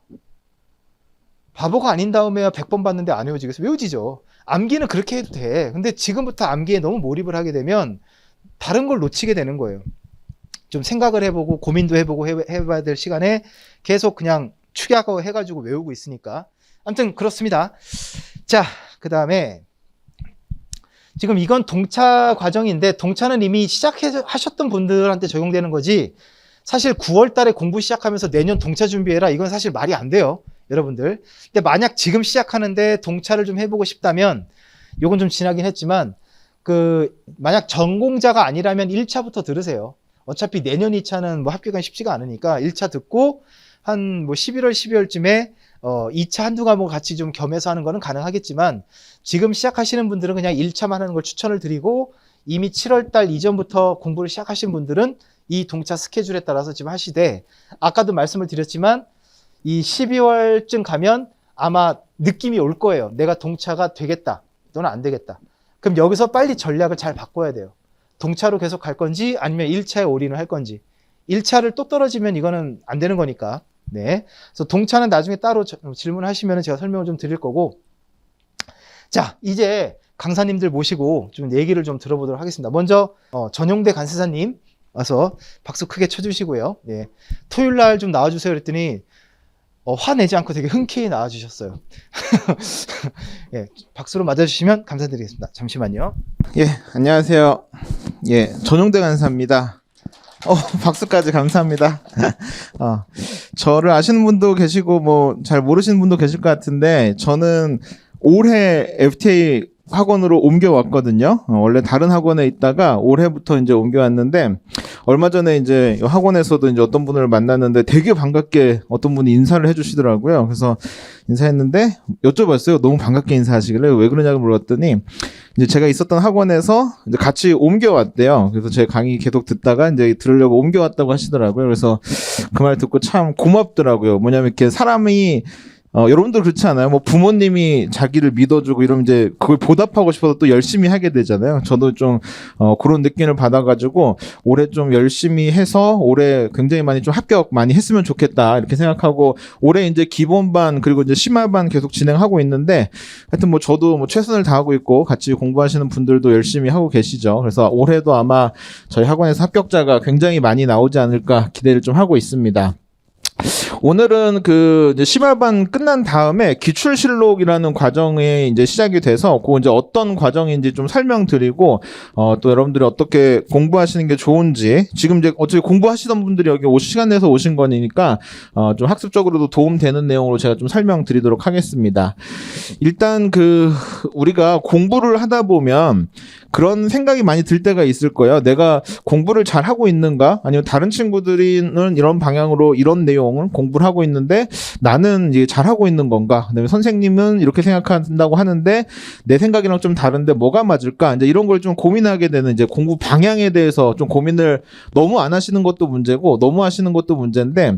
바보가 아닌 다음에야 100번 봤는데 안 외워지겠어? 외워지죠. 암기는 그렇게 해도 돼. 근데 지금부터 암기에 너무 몰입을 하게 되면 다른 걸 놓치게 되는 거예요. 좀 생각을 해보고 고민도 해보고 해봐야 될 시간에 계속 그냥 축약하고 해가지고 외우고 있으니까. 아무튼 그렇습니다. 자, 그 다음에 지금 이건 동차 과정인데 동차는 이미 시작하셨던 분들한테 적용되는 거지, 사실 9월 달에 공부 시작하면서 내년 동차 준비해라, 이건 사실 말이 안 돼요, 여러분들. 근데 만약 지금 시작하는데 동차를 좀 해보고 싶다면, 요건 좀 지나긴 했지만, 만약 전공자가 아니라면 1차부터 들으세요. 어차피 내년 2차는 뭐 합격은 쉽지가 않으니까 1차 듣고 한 뭐 11월, 12월쯤에 2차 한두 과목 같이 좀 겸해서 하는 거는 가능하겠지만, 지금 시작하시는 분들은 그냥 1차만 하는 걸 추천을 드리고, 이미 7월 달 이전부터 공부를 시작하신 분들은 이 동차 스케줄에 따라서 지금 하시되, 아까도 말씀을 드렸지만 이 12월쯤 가면 아마 느낌이 올 거예요. 내가 동차가 되겠다 또는 안 되겠다. 그럼 여기서 빨리 전략을 잘 바꿔야 돼요. 동차로 계속 갈 건지 아니면 1차에 올인을 할 건지. 1차를 또 떨어지면 이거는 안 되는 거니까. 네. 그래서 동차는 나중에 따로 질문하시면 제가 설명을 좀 드릴 거고. 자, 이제 강사님들 모시고 좀 얘기를 좀 들어보도록 하겠습니다. 먼저 전용대 간사사님 와서 박수 크게 쳐주시고요. 네. 토요일 날 좀 나와주세요 그랬더니 화내지 않고 되게 흔쾌히 나와주셨어요. 예, 박수로 맞아주시면 감사드리겠습니다. 잠시만요. 예, 안녕하세요. 예, 전용대 간사입니다. 박수까지 감사합니다. 저를 아시는 분도 계시고 뭐 잘 모르시는 분도 계실 것 같은데 저는 올해 FTA 학원으로 옮겨왔거든요. 원래 다른 학원에 있다가 올해부터 이제 옮겨왔는데 얼마 전에 이제 학원에서도 이제 어떤 분을 만났는데 되게 반갑게 어떤 분이 인사를 해주시더라고요. 그래서 인사했는데 여쭤봤어요. 너무 반갑게 인사하시길래 왜 그러냐고 물었더니 이제 제가 있었던 학원에서 이제 같이 옮겨왔대요. 그래서 제 강의 계속 듣다가 이제 들으려고 옮겨왔다고 하시더라고요. 그래서 그 말 듣고 참 고맙더라고요. 뭐냐면 이렇게 사람이 여러분들 그렇지 않아요? 뭐 부모님이 자기를 믿어주고 이러면 이제 그걸 보답하고 싶어서 또 열심히 하게 되잖아요. 저도 좀 그런 느낌을 받아가지고 올해 좀 열심히 해서 올해 굉장히 많이 좀 합격 많이 했으면 좋겠다 이렇게 생각하고 올해 이제 기본반 그리고 이제 심화반 계속 진행하고 있는데 하여튼 뭐 저도 뭐 최선을 다하고 있고 같이 공부하시는 분들도 열심히 하고 계시죠. 그래서 올해도 아마 저희 학원에서 합격자가 굉장히 많이 나오지 않을까 기대를 좀 하고 있습니다. 오늘은 그 이제 심화반 끝난 다음에 기출실록이라는 과정이 이제 시작이 돼서 그 이제 어떤 과정인지 좀 설명드리고 또 여러분들이 어떻게 공부하시는 게 좋은지 지금 이제 어차피 공부하시던 분들이 여기 시간 내서 오신 거니까 좀 학습적으로도 도움되는 내용으로 제가 좀 설명드리도록 하겠습니다. 일단 그 우리가 공부를 하다 보면 그런 생각이 많이 들 때가 있을 거예요. 내가 공부를 잘 하고 있는가? 아니면 다른 친구들은 이런 방향으로 이런 내용을 공부를 하고 있는데 나는 이제 잘 하고 있는 건가? 그다음에 선생님은 이렇게 생각한다고 하는데 내 생각이랑 좀 다른데 뭐가 맞을까? 이제 이런 걸 좀 고민하게 되는 이제 공부 방향에 대해서 좀 고민을 너무 안 하시는 것도 문제고 너무 하시는 것도 문제인데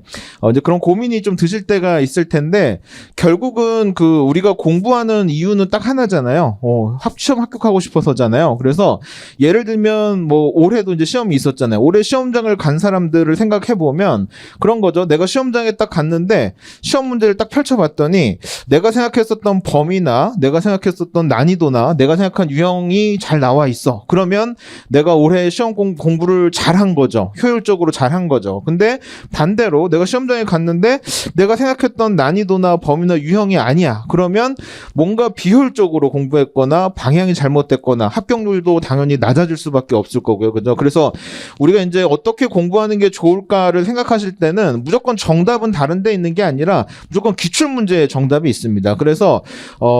이제 그런 고민이 좀 드실 때가 있을 텐데 결국은 그 우리가 공부하는 이유는 딱 하나잖아요. 시험 합격하고 싶어서잖아요. 그래서 예를 들면 뭐 올해도 이제 시험이 있었잖아요. 올해 시험장을 간 사람들을 생각해 보면 그런 거죠. 내가 시험장에 딱 갔는데 시험 문제를 딱 펼쳐봤더니 내가 생각했었던 범위나 내가 생각했었던 난이도나 내가 생각한 유형이 잘 나와 있어. 그러면 내가 올해 시험 공부를 잘한 거죠. 효율적으로 잘한 거죠. 근데 반대로 내가 시험장에 갔는데 내가 생각했던 난이도나 범위나 유형이 아니야. 그러면 뭔가 비효율적으로 공부했거나 방향이 잘못됐거나 합격률도 당연히 낮아질 수밖에 없을 거고요. 그죠? 그래서 우리가 이제 어떻게 공부하는 게 좋을까를 생각하실 때는 무조건 정답은 다른 데 있는 게 아니라 무조건 기출 문제에 정답이 있습니다. 그래서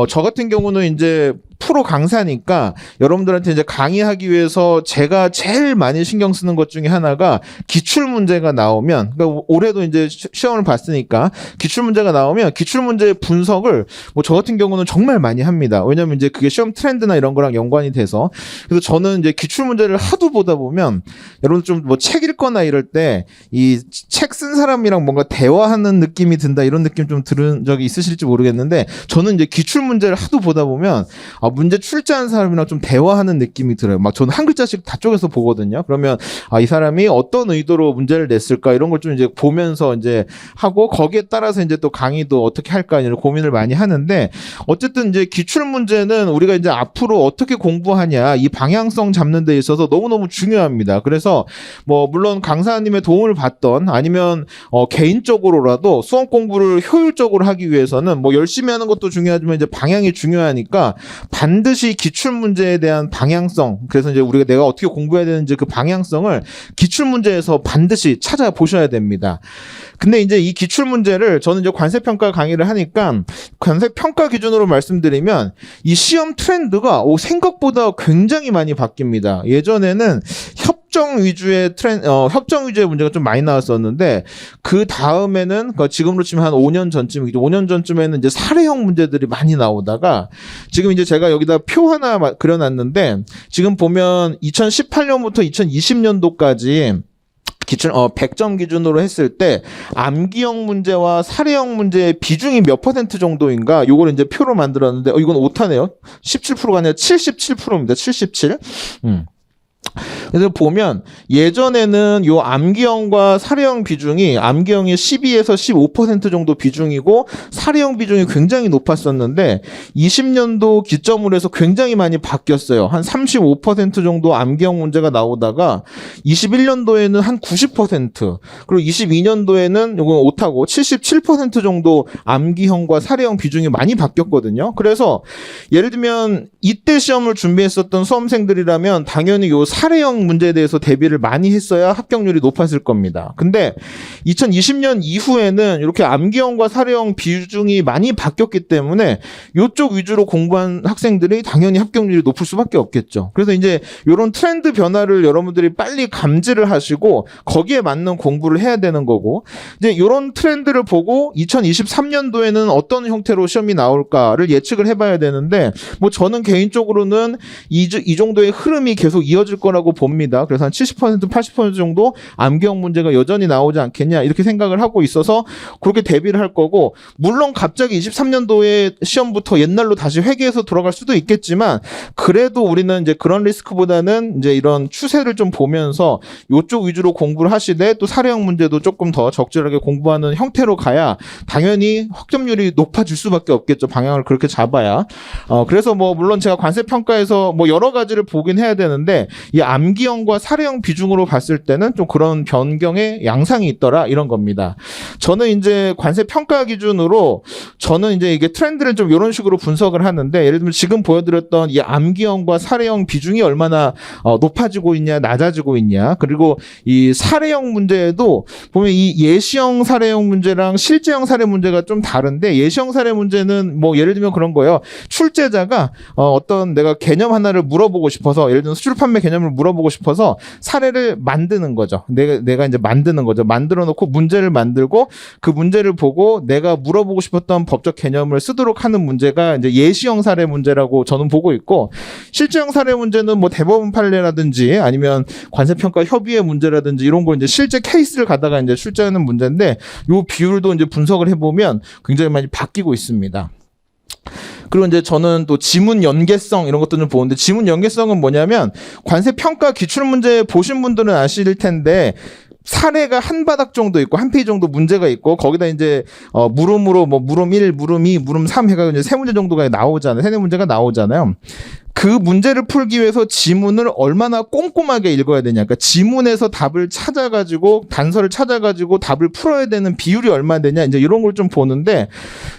저 같은 경우는 이제 프로 강사니까 여러분들한테 이제 강의하기 위해서 제가 제일 많이 신경 쓰는 것 중에 하나가 기출 문제가 나오면 그러니까 올해도 이제 시험을 봤으니까 기출 문제가 나오면 기출 문제의 분석을 뭐 저 같은 경우는 정말 많이 합니다. 왜냐면 이제 그게 시험 트렌드나 이런 거랑 연관이 돼서 그래서 저는 이제 기출 문제를 하도 보다 보면 여러분 좀 뭐 책 읽거나 이럴 때 이 책 쓴 사람이랑 뭔가 대화하는 느낌이 든다 이런 느낌 좀 들은 적이 있으실지 모르겠는데 저는 이제 기출 문제를 하도 보다 보면 문제 출제한 사람이랑 좀 대화하는 느낌이 들어요. 막 저는 한 글자씩 다 쪼개서 보거든요. 그러면 이 사람이 어떤 의도로 문제를 냈을까 이런 걸 좀 이제 보면서 이제 하고 거기에 따라서 이제 또 강의도 어떻게 할까 이런 고민을 많이 하는데 어쨌든 이제 기출 문제는 우리가 이제 앞으로 어떻게 공부하냐 이 방향성 잡는 데 있어서 너무너무 중요합니다. 그래서 뭐 물론 강사님의 도움을 받던 아니면 개인적으로라도 수험 공부를 효율적으로 하기 위해서는 뭐 열심히 하는 것도 중요하지만 이제 방향이 중요하니까 반드시 기출 문제에 대한 방향성 그래서 이제 우리가 내가 어떻게 공부해야 되는지 그 방향성을 기출 문제에서 반드시 찾아보셔야 됩니다. 근데 이제 이 기출 문제를 저는 이제 관세평가 강의를 하니까 관세평가 기준으로 말씀드리면 이 시험 트렌드가 생각보다 굉장히 많이 바뀝니다. 예전에는 협정 위주의 문제가 좀 많이 나왔었는데 그 다음에는 그러니까 지금으로 치면 한 5년 전쯤이죠. 5년 전쯤에는 이제 사례형 문제들이 많이 나오다가 지금 이제 제가 여기다 표 하나 그려놨는데 지금 보면 2018년부터 2020년도까지 기출 100점 기준으로 했을 때 암기형 문제와 사례형 문제의 비중이 몇 퍼센트 정도인가 요걸 이제 표로 만들었는데 이건 오타네요. 17%가 아니라 77%입니다. 77. 그래서 보면 예전에는 요 암기형과 사례형 비중이 암기형이 12에서 15% 정도 비중이고 사례형 비중이 굉장히 높았었는데 20년도 기점으로 해서 굉장히 많이 바뀌었어요. 한 35% 정도 암기형 문제가 나오다가 21년도에는 한 90% 그리고 22년도에는 요건 오타고 77% 정도 암기형과 사례형 비중이 많이 바뀌었거든요. 그래서 예를 들면 이때 시험을 준비했었던 수험생들이라면 당연히 요 사례형 문제에 대해서 대비를 많이 했어야 합격률이 높았을 겁니다. 근데 2020년 이후에는 이렇게 암기형과 사례형 비중이 많이 바뀌었기 때문에 이쪽 위주로 공부한 학생들이 당연히 합격률이 높을 수밖에 없겠죠. 그래서 이제 이런 트렌드 변화를 여러분들이 빨리 감지를 하시고 거기에 맞는 공부를 해야 되는 거고 이제 이런 트렌드를 보고 2023년도에는 어떤 형태로 시험이 나올까를 예측을 해봐야 되는데 뭐 저는 개인적으로는 이 정도의 흐름이 계속 이어질 거라고 봅니다. 그래서 한 70% 80% 정도 암기형 문제가 여전히 나오지 않겠냐 이렇게 생각을 하고 있어서 그렇게 대비를 할 거고 물론 갑자기 23년도에 시험부터 옛날로 다시 회귀해서 돌아갈 수도 있겠지만 그래도 우리는 이제 그런 리스크보다는 이제 이런 추세를 좀 보면서 이쪽 위주로 공부를 하시되 또 사례형 문제도 조금 더 적절하게 공부하는 형태로 가야 당연히 확점률이 높아질 수밖에 없겠죠. 방향을 그렇게 잡아야. 그래서 뭐 물론 제가 관세 평가에서 뭐 여러 가지를 보긴 해야 되는데 이 암기형과 사례형 비중으로 봤을 때는 좀 그런 변경의 양상이 있더라 이런 겁니다. 저는 이제 관세 평가 기준으로 저는 이제 이게 트렌드를 좀 이런 식으로 분석을 하는데 예를 들면 지금 보여드렸던 이 암기형과 사례형 비중이 얼마나 높아지고 있냐 낮아지고 있냐 그리고 이 사례형 문제에도 보면 이 예시형 사례형 문제랑 실제형 사례 문제가 좀 다른데 예시형 사례 문제는 뭐 예를 들면 그런 거예요. 출제자가 어떤 내가 개념 하나를 물어보고 싶어서 예를 들면 수출 판매 개념을 물어보고 싶어서 사례를 만드는 거죠. 내가 이제 만드는 거죠. 만들어 놓고 문제를 만들고 그 문제를 보고 내가 물어보고 싶었던 법적 개념을 쓰도록 하는 문제가 이제 예시형 사례 문제라고 저는 보고 있고 실제형 사례 문제는 뭐 대법원 판례라든지 아니면 관세평가 협의회 문제라든지 이런 거 이제 실제 케이스를 가다가 이제 출제하는 문제인데 요 비율도 이제 분석을 해보면 굉장히 많이 바뀌고 있습니다. 그리고 이제 저는 또 지문 연계성 이런 것도 좀 보는데 지문 연계성은 뭐냐면 관세 평가 기출 문제 보신 분들은 아실 텐데 사례가 한 바닥 정도 있고 한 페이지 정도 문제가 있고 거기다 이제 물음으로 뭐 물음 1, 물음 2, 물음 3 해가지고 이제 세 문제 정도가 나오잖아요. 세네 문제가 나오잖아요. 그 문제를 풀기 위해서 지문을 얼마나 꼼꼼하게 읽어야 되냐. 그러니까 지문에서 답을 찾아가지고 단서를 찾아가지고 답을 풀어야 되는 비율이 얼마나 되냐. 이제 이런 걸 좀 보는데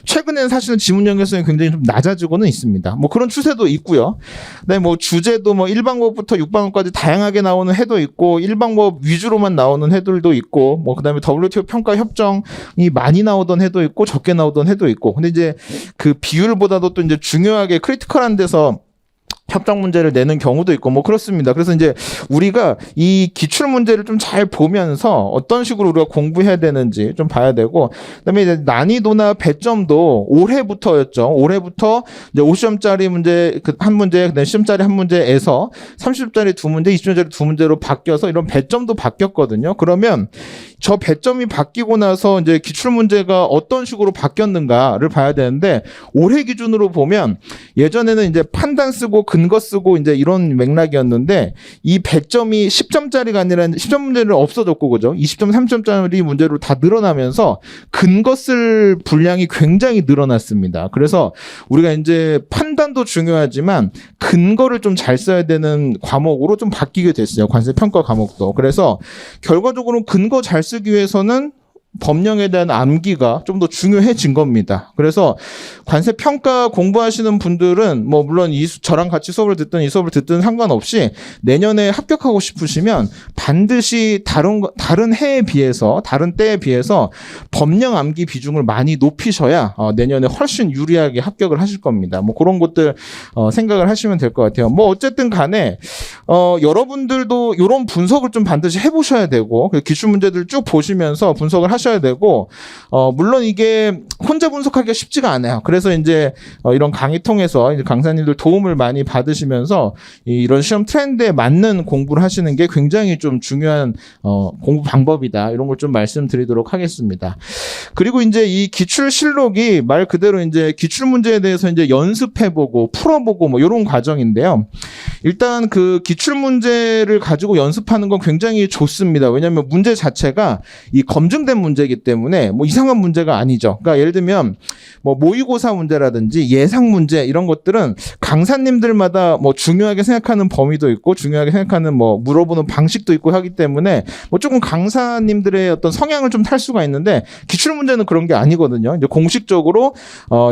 최근에는 사실은 지문 연계성이 굉장히 좀 낮아지고는 있습니다. 뭐 그런 추세도 있고요. 그다음에 뭐 주제도 뭐 1방법부터 6방법까지 다양하게 나오는 해도 있고 1방법 위주로만 나오는 해들도 있고 뭐 그다음에 WTO 평가 협정이 많이 나오던 해도 있고 적게 나오던 해도 있고. 근데 이제 그 비율보다도 또 이제 중요하게 크리티컬한 데서 협정 문제를 내는 경우도 있고 뭐 그렇습니다. 그래서 이제 우리가 이 기출 문제를 좀 잘 보면서 어떤 식으로 우리가 공부해야 되는지 좀 봐야 되고 그다음에 이제 난이도나 배점도 올해부터였죠. 올해부터 이제 50점짜리 문제 한 문제, 그다음에 10점짜리 한 문제에서 30점짜리 두 문제, 20점짜리 두 문제로 바뀌어서 이런 배점도 바뀌었거든요. 그러면 저 배점이 바뀌고 나서 이제 기출 문제가 어떤 식으로 바뀌었는가를 봐야 되는데 올해 기준으로 보면 예전에는 이제 판단 쓰고 근거 쓰고 이제 이런 맥락이었는데 이 배점이 10점짜리가 아니라 10점 문제는 없어졌고 그죠? 20점, 30점짜리 문제로 다 늘어나면서 근거 쓸 분량이 굉장히 늘어났습니다. 그래서 우리가 이제 판단도 중요하지만 근거를 좀 잘 써야 되는 과목으로 좀 바뀌게 됐어요. 관세 평가 과목도. 그래서 결과적으로 근거 잘 쓰기 위해서는 법령에 대한 암기가 좀 더 중요해진 겁니다. 그래서 관세 평가 공부하시는 분들은 뭐 물론 저랑 같이 수업을 듣든 상관없이 내년에 합격하고 싶으시면 반드시 다른 해에 비해서 다른 때에 비해서 법령 암기 비중을 많이 높이셔야 내년에 훨씬 유리하게 합격을 하실 겁니다. 뭐 그런 것들 생각을 하시면 될 것 같아요. 뭐 어쨌든 간에 여러분들도 이런 분석을 좀 반드시 해보셔야 되고 기출 문제들 쭉 보시면서 분석을 하셔야 되고 물론 이게 혼자 분석하기가 쉽지가 않아요. 그래서 이제 이런 강의 통해서 이제 강사님들 도움을 많이 받으시면서 이런 시험 트렌드에 맞는 공부를 하시는 게 굉장히 좀 중요한 공부 방법이다. 이런 걸 좀 말씀드리도록 하겠습니다. 그리고 이제 이 기출 실록이 말 그대로 이제 기출 문제에 대해서 이제 연습해보고 풀어보고 뭐 이런 과정인데요. 일단 그 기출 문제를 가지고 연습하는 건 굉장히 좋습니다. 왜냐하면 문제 자체가 이 검증된 문제이기 때문에 뭐 이상한 문제가 아니죠. 그러니까 예를 들면 뭐 모의고사 문제라든지 예상 문제 이런 것들은 강사님들마다 뭐 중요하게 생각하는 범위도 있고 중요하게 생각하는 뭐 물어보는 방식도 있고 하기 때문에 뭐 조금 강사님들의 어떤 성향을 좀 탈 수가 있는데 기출 문제는 그런 게 아니거든요. 이제 공식적으로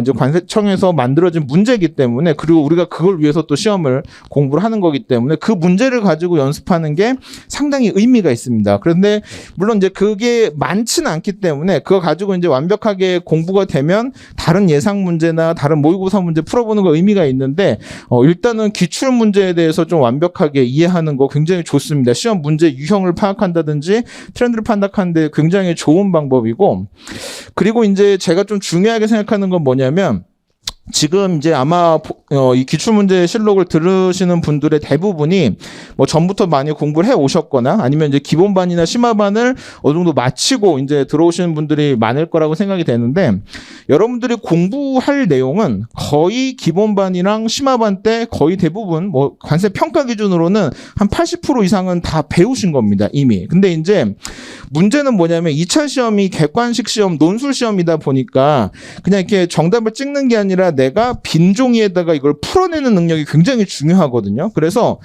이제 관세청에서 만들어진 문제이기 때문에 그리고 우리가 그걸 위해서 또 시험을 공부를 하는 거기 때문에 그 문제를 가지고 연습하는 게 상당히 의미가 있습니다. 그런데 물론 이제 그게 많지는 않기 때문에 그거 가지고 이제 완벽하게 공부가 되면 다른 예상 문제나 다른 모의고사 문제 풀어보는 거 의미가 있는데 일단은 기출 문제에 대해서 좀 완벽하게 이해하는 거 굉장히 좋습니다. 시험 문제 유형을 파악한다든지 트렌드를 판단하는데 굉장히 좋은 방법이고 그리고 이제 제가 좀 중요하게 생각하는 건 뭐냐면 지금 이제 아마 이 기출문제 실록을 들으시는 분들의 대부분이 뭐 전부터 많이 공부를 해 오셨거나 아니면 이제 기본반이나 심화반을 어느 정도 마치고 이제 들어오시는 분들이 많을 거라고 생각이 되는데 여러분들이 공부할 내용은 거의 기본반이랑 심화반 때 거의 대부분 뭐 관세 평가 기준으로는 한 80% 이상은 다 배우신 겁니다, 이미. 근데 이제 문제는 뭐냐면 2차 시험이 객관식 시험, 논술 시험이다 보니까 그냥 이렇게 정답을 찍는 게 아니라 내가 빈 종이에다가 이걸 풀어내는 능력이 굉장히 중요하거든요. 그래서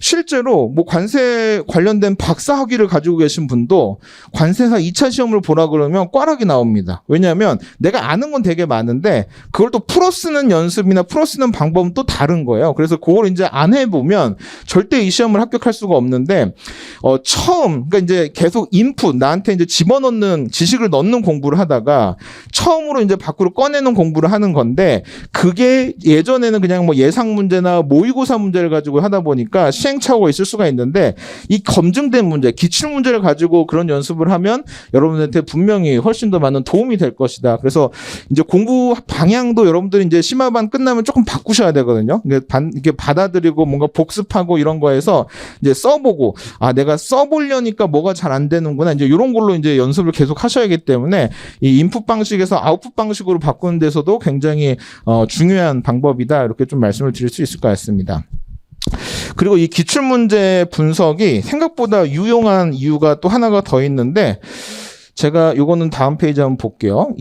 실제로 뭐 관세 관련된 박사 학위를 가지고 계신 분도 관세사 2차 시험을 보라 그러면 꽈락이 나옵니다. 왜냐하면 내가 아는 건 되게 많은데 그걸 또 풀어 쓰는 연습이나 풀어 쓰는 방법은 또 다른 거예요. 그래서 그걸 이제 안 해보면 절대 이 시험을 합격할 수가 없는데 처음 그러니까 이제 계속 인풋 나한테 이제 집어넣는 지식을 넣는 공부를 하다가 처음으로 이제 밖으로 꺼내는 공부를 하는 건데 그게 예전에는 그냥 뭐 예상 문제나 모의고사 문제를 가지고 하다 보니까 시행착오가 있을 수가 있는데 이 검증된 문제, 기출 문제를 가지고 그런 연습을 하면 여러분한테 분명히 훨씬 더 많은 도움이 될 것이다. 그래서 이제 공부 방향도 여러분들이 이제 심화반 끝나면 조금 바꾸셔야 되거든요. 이게 받아들이고 뭔가 복습하고 이런 거에서 이제 써보고 내가 써보려니까 뭐가 잘 안 되는구나. 이제 이런 걸로 이제 연습을 계속 하셔야하기 때문에 이 인풋 방식에서 아웃풋 방식으로 바꾸는 데서도 굉장히 중요한 방법이다. 이렇게 좀 말씀을 드릴 수 있을 것 같습니다. 그리고 이 기출문제 분석이 생각보다 유용한 이유가 또 하나가 더 있는데 제가 요거는 다음 페이지 한번 볼게요.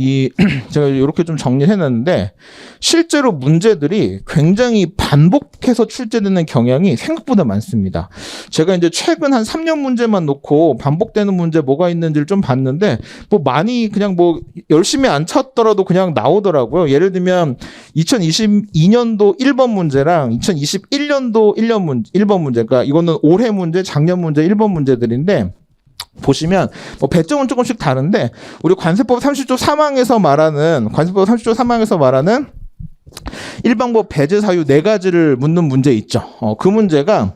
제가 이렇게 좀 정리를 해놨는데 실제로 문제들이 굉장히 반복해서 출제되는 경향이 생각보다 많습니다. 제가 이제 최근 한 3년 문제만 놓고 반복되는 문제 뭐가 있는지를 좀 봤는데 뭐 많이 그냥 뭐 열심히 안 쳤더라도 그냥 나오더라고요. 예를 들면 2022년도 1번 문제랑 2021년도 1번 문제, 그러니까 이거는 올해 문제, 작년 문제, 1번 문제들인데 보시면 뭐 배점은 조금씩 다른데 우리 관세법 30조 3항에서 말하는 일방법 배제 사유 4가지를 묻는 문제 있죠. 그 문제가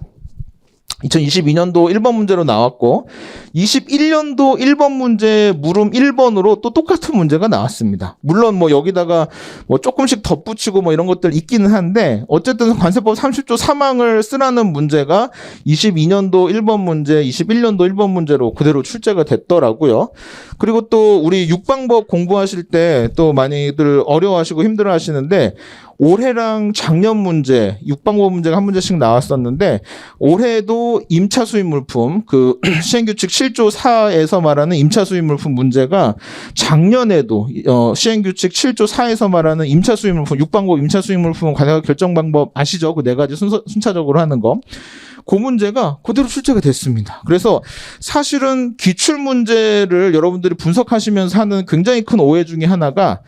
2022년도 1번 문제로 나왔고 21년도 1번 문제 물음 1번으로 또 똑같은 문제가 나왔습니다. 물론 뭐 여기다가 뭐 조금씩 덧붙이고 뭐 이런 것들 있기는 한데 어쨌든 관세법 30조 3항을 쓰라는 문제가 22년도 1번 문제, 21년도 1번 문제로 그대로 출제가 됐더라고요. 그리고 또 우리 육방법 공부하실 때 또 많이들 어려워하시고 힘들어하시는데 올해랑 작년 문제, 육방법 문제가 한 문제씩 나왔었는데 올해도 임차 수입 물품 그 시행규칙 7조 4에서 말하는 임차 수입 물품 문제가 작년에도 시행규칙 7조 4에서 말하는 임차 수입 물품, 육방법 임차 수입 물품 관세가 결정 방법 아시죠? 그 4가지 순차적으로 하는 거. 그 문제가 그대로 출제가 됐습니다. 그래서 사실은 기출 문제를 여러분들이 분석하시면서 하는 굉장히 큰 오해 중에 하나가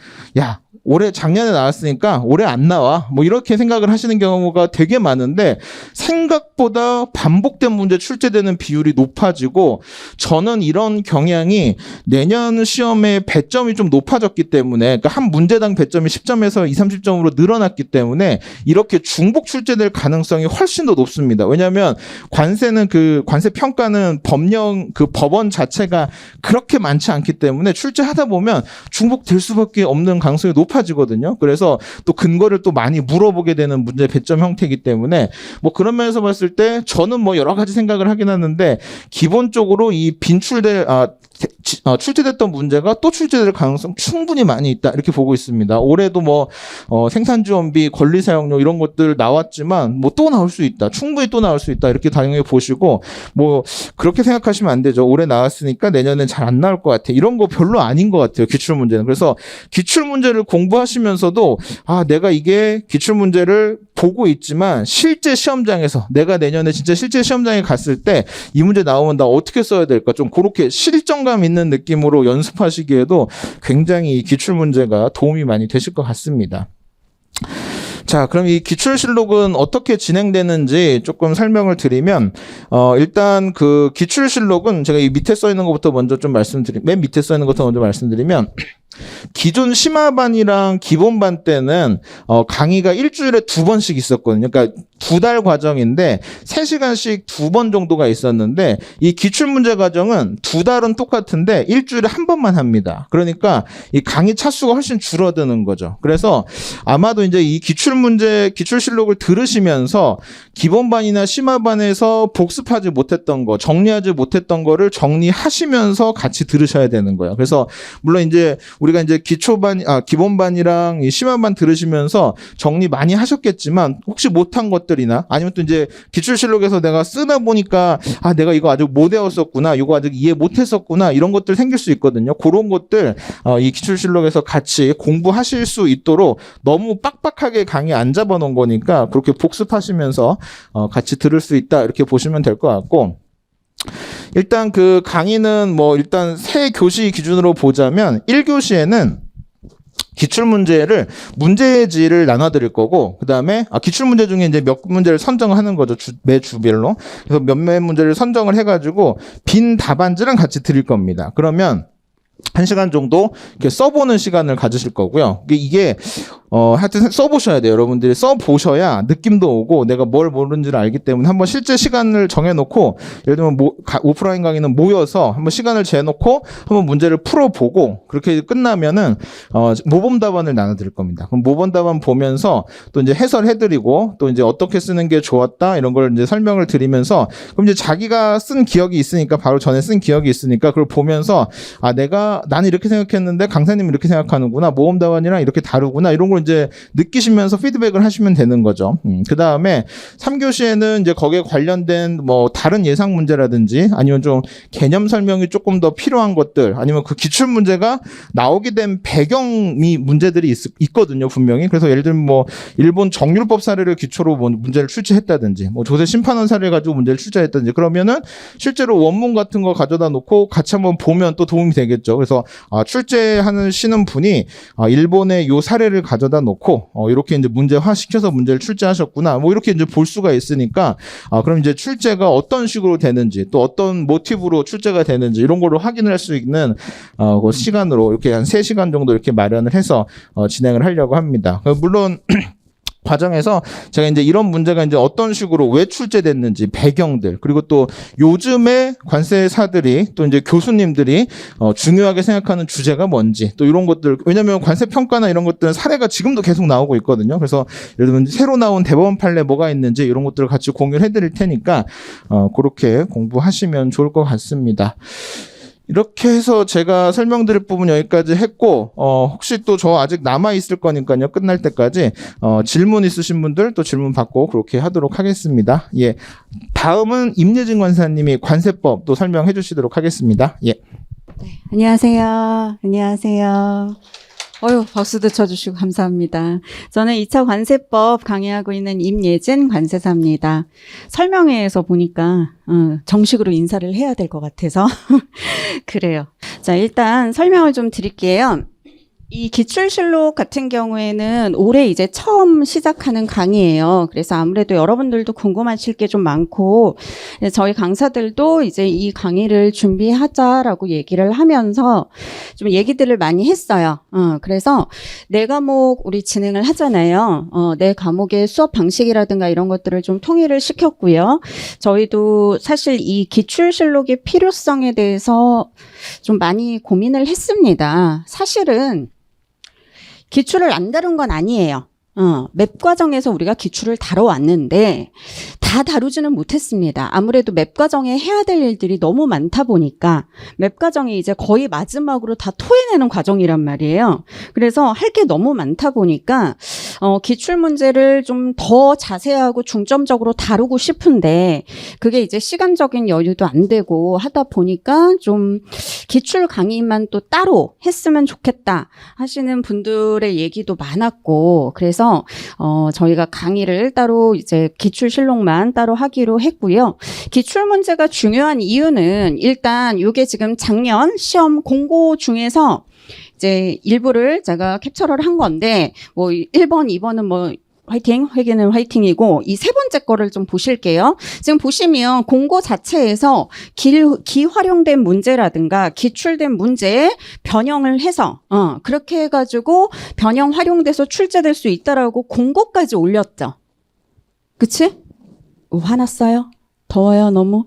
올해 작년에 나왔으니까 올해 안 나와. 뭐 이렇게 생각을 하시는 경우가 되게 많은데 생각보다 반복된 문제 출제되는 비율이 높아지고 저는 이런 경향이 내년 시험의 배점이 좀 높아졌기 때문에 그러니까 한 문제당 배점이 10점에서 20, 30점으로 늘어났기 때문에 이렇게 중복 출제될 가능성이 훨씬 더 높습니다. 왜냐하면 관세는 그 관세 평가는 법원 자체가 그렇게 많지 않기 때문에 출제하다 보면 중복될 수밖에 없는 가능성이 높아지거든요. 그래서 또 근거를 또 많이 물어보게 되는 문제 배점 형태이기 때문에 뭐 그런 면에서 봤을 때 저는 뭐 여러 가지 생각을 하긴 하는데 기본적으로 이 출제됐던 문제가 또 출제될 가능성 충분히 많이 있다 이렇게 보고 있습니다. 올해도 뭐 생산지원비, 권리사용료 이런 것들 나왔지만 뭐 또 나올 수 있다, 충분히 또 나올 수 있다 이렇게 당연히 보시고 뭐 그렇게 생각하시면 안 되죠. 올해 나왔으니까 내년엔 잘 안 나올 것 같아, 이런 거 별로 아닌 것 같아요. 기출문제는. 그래서 기출문제를 공부하시면서도 내가 이게 기출문제를 보고 있지만 실제 시험장에서 내가 내년에 진짜 실제 시험장에 갔을 때 이 문제 나오면 나 어떻게 써야 될까, 좀 그렇게 실정감 있는 느낌으로 연습하시기에도 굉장히 이 기출문제가 도움이 많이 되실 것 같습니다. 자, 그럼 이 기출실록은 어떻게 진행되는지 조금 설명을 드리면, 일단 그 기출실록은 제가 이 밑에 써 있는 것부터 먼저 좀 맨 밑에 써 있는 것부터 먼저 말씀드리면, 기존 심화반이랑 기본반 때는 강의가 일주일에 2번씩 있었거든요. 그러니까 2달 과정인데 3시간씩 2번 정도가 있었는데, 이 기출문제 과정은 2달은 똑같은데 일주일에 1번만 합니다. 그러니까 이 강의 차수가 훨씬 줄어드는 거죠. 그래서 아마도 이제 이 기출실록을 들으시면서 기본반이나 심화반에서 복습하지 못했던 거, 정리하지 못했던 거를 정리하시면서 같이 들으셔야 되는 거예요. 그래서 물론 이제 우리가 이제 기본반이랑 이 심화반 들으시면서 정리 많이 하셨겠지만, 혹시 못한 것들이나 아니면 또 이제 기출실록에서 내가 쓰다 보니까 내가 이거 아직 못 외웠었구나, 이거 아직 이해 못했었구나, 이런 것들 생길 수 있거든요. 그런 것들 이 기출실록에서 같이 공부하실 수 있도록 너무 빡빡하게 강의 안 잡아놓은 거니까 그렇게 복습하시면서 같이 들을 수 있다 이렇게 보시면 될 것 같고, 일단 그 강의는 뭐 일단 세 교시 기준으로 보자면 1교시에는 기출문제를 문제지를 나눠드릴 거고, 그 다음에 기출문제 중에 이제 몇 문제를 선정하는 거죠. 매 주별로. 그래서 몇몇 문제를 선정을 해가지고 빈 답안지랑 같이 드릴 겁니다. 그러면 1시간 정도 이렇게 써보는 시간을 가지실 거고요. 이게 하여튼 써보셔야 돼요. 여러분들이 써보셔야 느낌도 오고 내가 뭘 모르는지를 알기 때문에 한번 실제 시간을 정해놓고, 예를 들면 오프라인 강의는 모여서 한번 시간을 재놓고 한번 문제를 풀어보고, 그렇게 끝나면은 모범 답안을 나눠드릴 겁니다. 그럼 모범 답안 보면서 또 이제 해설해드리고, 또 이제 어떻게 쓰는 게 좋았다 이런 걸 이제 설명을 드리면서, 그럼 이제 자기가 쓴 기억이 있으니까, 바로 전에 쓴 기억이 있으니까 그걸 보면서 나는 이렇게 생각했는데 강사님은 이렇게 생각하는구나, 모범 답안이랑 이렇게 다르구나, 이런 걸 이제 느끼시면서 피드백을 하시면 되는 거죠. 그 다음에 3교시에는 이제 거기에 관련된 뭐 다른 예상 문제라든지 아니면 좀 개념 설명이 조금 더 필요한 것들, 아니면 그 기출 문제가 나오게 된 배경이 문제들이 있거든요, 분명히. 그래서 예를 들면 뭐 일본 정율법 사례를 기초로 뭐 문제를 출제했다든지, 뭐 조세 심판원 사례 가지고 문제를 출제했다든지, 그러면은 실제로 원문 같은 거 가져다 놓고 같이 한번 보면 또 도움이 되겠죠. 그래서 출제하시는 분이 일본의 요 사례를 가져다 놓고 이렇게 이제 문제화 시켜서 문제를 출제하셨구나, 뭐 이렇게 이제 볼 수가 있으니까, 그럼 이제 출제가 어떤 식으로 되는지, 또 어떤 모티브로 출제가 되는지 이런 거를 확인을 할 수 있는 그 시간으로 이렇게 한 3시간 정도 이렇게 마련을 해서 진행을 하려고 합니다. 물론 과정에서 제가 이제 이런 문제가 이제 어떤 식으로 왜 출제됐는지 배경들, 그리고 또 요즘에 관세사들이 또 이제 교수님들이 중요하게 생각하는 주제가 뭔지, 또 이런 것들, 왜냐하면 관세 평가나 이런 것들은 사례가 지금도 계속 나오고 있거든요. 그래서 예를 들면 새로 나온 대법원 판례 뭐가 있는지 이런 것들을 같이 공유를 해드릴 테니까 그렇게 공부하시면 좋을 것 같습니다. 이렇게 해서 제가 설명드릴 부분 여기까지 했고, 혹시 또 저 아직 남아있을 거니까요, 끝날 때까지, 질문 있으신 분들 또 질문 받고 그렇게 하도록 하겠습니다. 예. 다음은 임예진 관사님이 관세법 또 설명해 주시도록 하겠습니다. 예. 네, 안녕하세요. 안녕하세요. 박수도 쳐주시고 감사합니다. 저는 2차 관세법 강의하고 있는 임예진 관세사입니다. 설명회에서 보니까 정식으로 인사를 해야 될 것 같아서 그래요. 자, 일단 설명을 좀 드릴게요. 이 기출실록 같은 경우에는 올해 이제 처음 시작하는 강의예요. 그래서 아무래도 여러분들도 궁금하실 게 좀 많고, 저희 강사들도 이제 이 강의를 준비하자라고 얘기를 하면서 좀 얘기들을 많이 했어요. 그래서 내 과목 우리 진행을 하잖아요. 내 과목의 수업 방식이라든가 이런 것들을 좀 통일을 시켰고요. 저희도 사실 이 기출실록의 필요성에 대해서 좀 많이 고민을 했습니다. 사실은 기출을 안 다룬 건 아니에요. 맵 과정에서 우리가 기출을 다뤄왔는데 다 다루지는 못했습니다. 아무래도 맵 과정에 해야 될 일들이 너무 많다 보니까 맵 과정이 이제 거의 마지막으로 다 토해내는 과정이란 말이에요. 그래서 할 게 너무 많다 보니까 기출 문제를 좀 더 자세하고 중점적으로 다루고 싶은데 그게 이제 시간적인 여유도 안 되고 하다 보니까 좀 기출 강의만 또 따로 했으면 좋겠다 하시는 분들의 얘기도 많았고 그래서 저희가 강의를 따로 이제 기출실록만 따로 하기로 했고요. 기출 문제가 중요한 이유는 일단 이게 지금 작년 시험 공고 중에서 이제 일부를 제가 캡처를 한 건데 뭐 1번, 2번은 뭐 화이팅, 회계는 화이팅이고 이 세 번째 거를 좀 보실게요. 지금 보시면 공고 자체에서 기활용된 문제라든가 기출된 문제에 변형을 해서 그렇게 해가지고 변형 활용돼서 출제될 수 있다라고 공고까지 올렸죠. 그치? 화났어요? 더워요, 너무?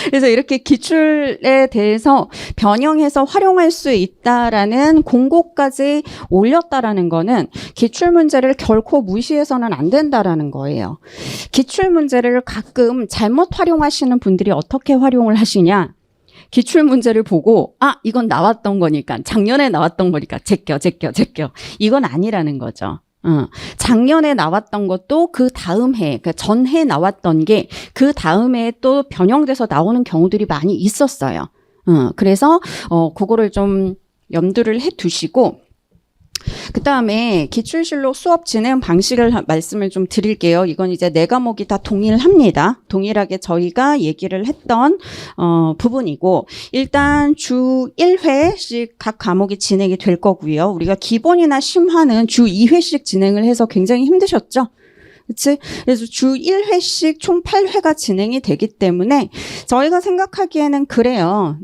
그래서 이렇게 기출에 대해서 변형해서 활용할 수 있다라는 공고까지 올렸다라는 거는 기출 문제를 결코 무시해서는 안 된다라는 거예요. 기출 문제를 가끔 잘못 활용하시는 분들이 어떻게 활용을 하시냐? 기출 문제를 보고 이건 나왔던 거니까 작년에 나왔던 거니까 제껴. 이건 아니라는 거죠. 작년에 나왔던 것도 그 다음 해, 그러니까 전해 나왔던 게 그 다음 해에 또 변형돼서 나오는 경우들이 많이 있었어요. 그래서 그거를 좀 염두를 해 두시고 그 다음에 기출실록 수업 진행 방식을 말씀을 좀 드릴게요. 이건 이제 네 과목이 다 동일합니다. 동일하게 저희가 얘기를 했던 부분이고 일단 주 1회씩 각 과목이 진행이 될 거고요. 우리가 기본이나 심화는 주 2회씩 진행을 해서 굉장히 힘드셨죠? 그치? 그래서 주 1회씩 총 8회가 진행이 되기 때문에 저희가 생각하기에는 그래요.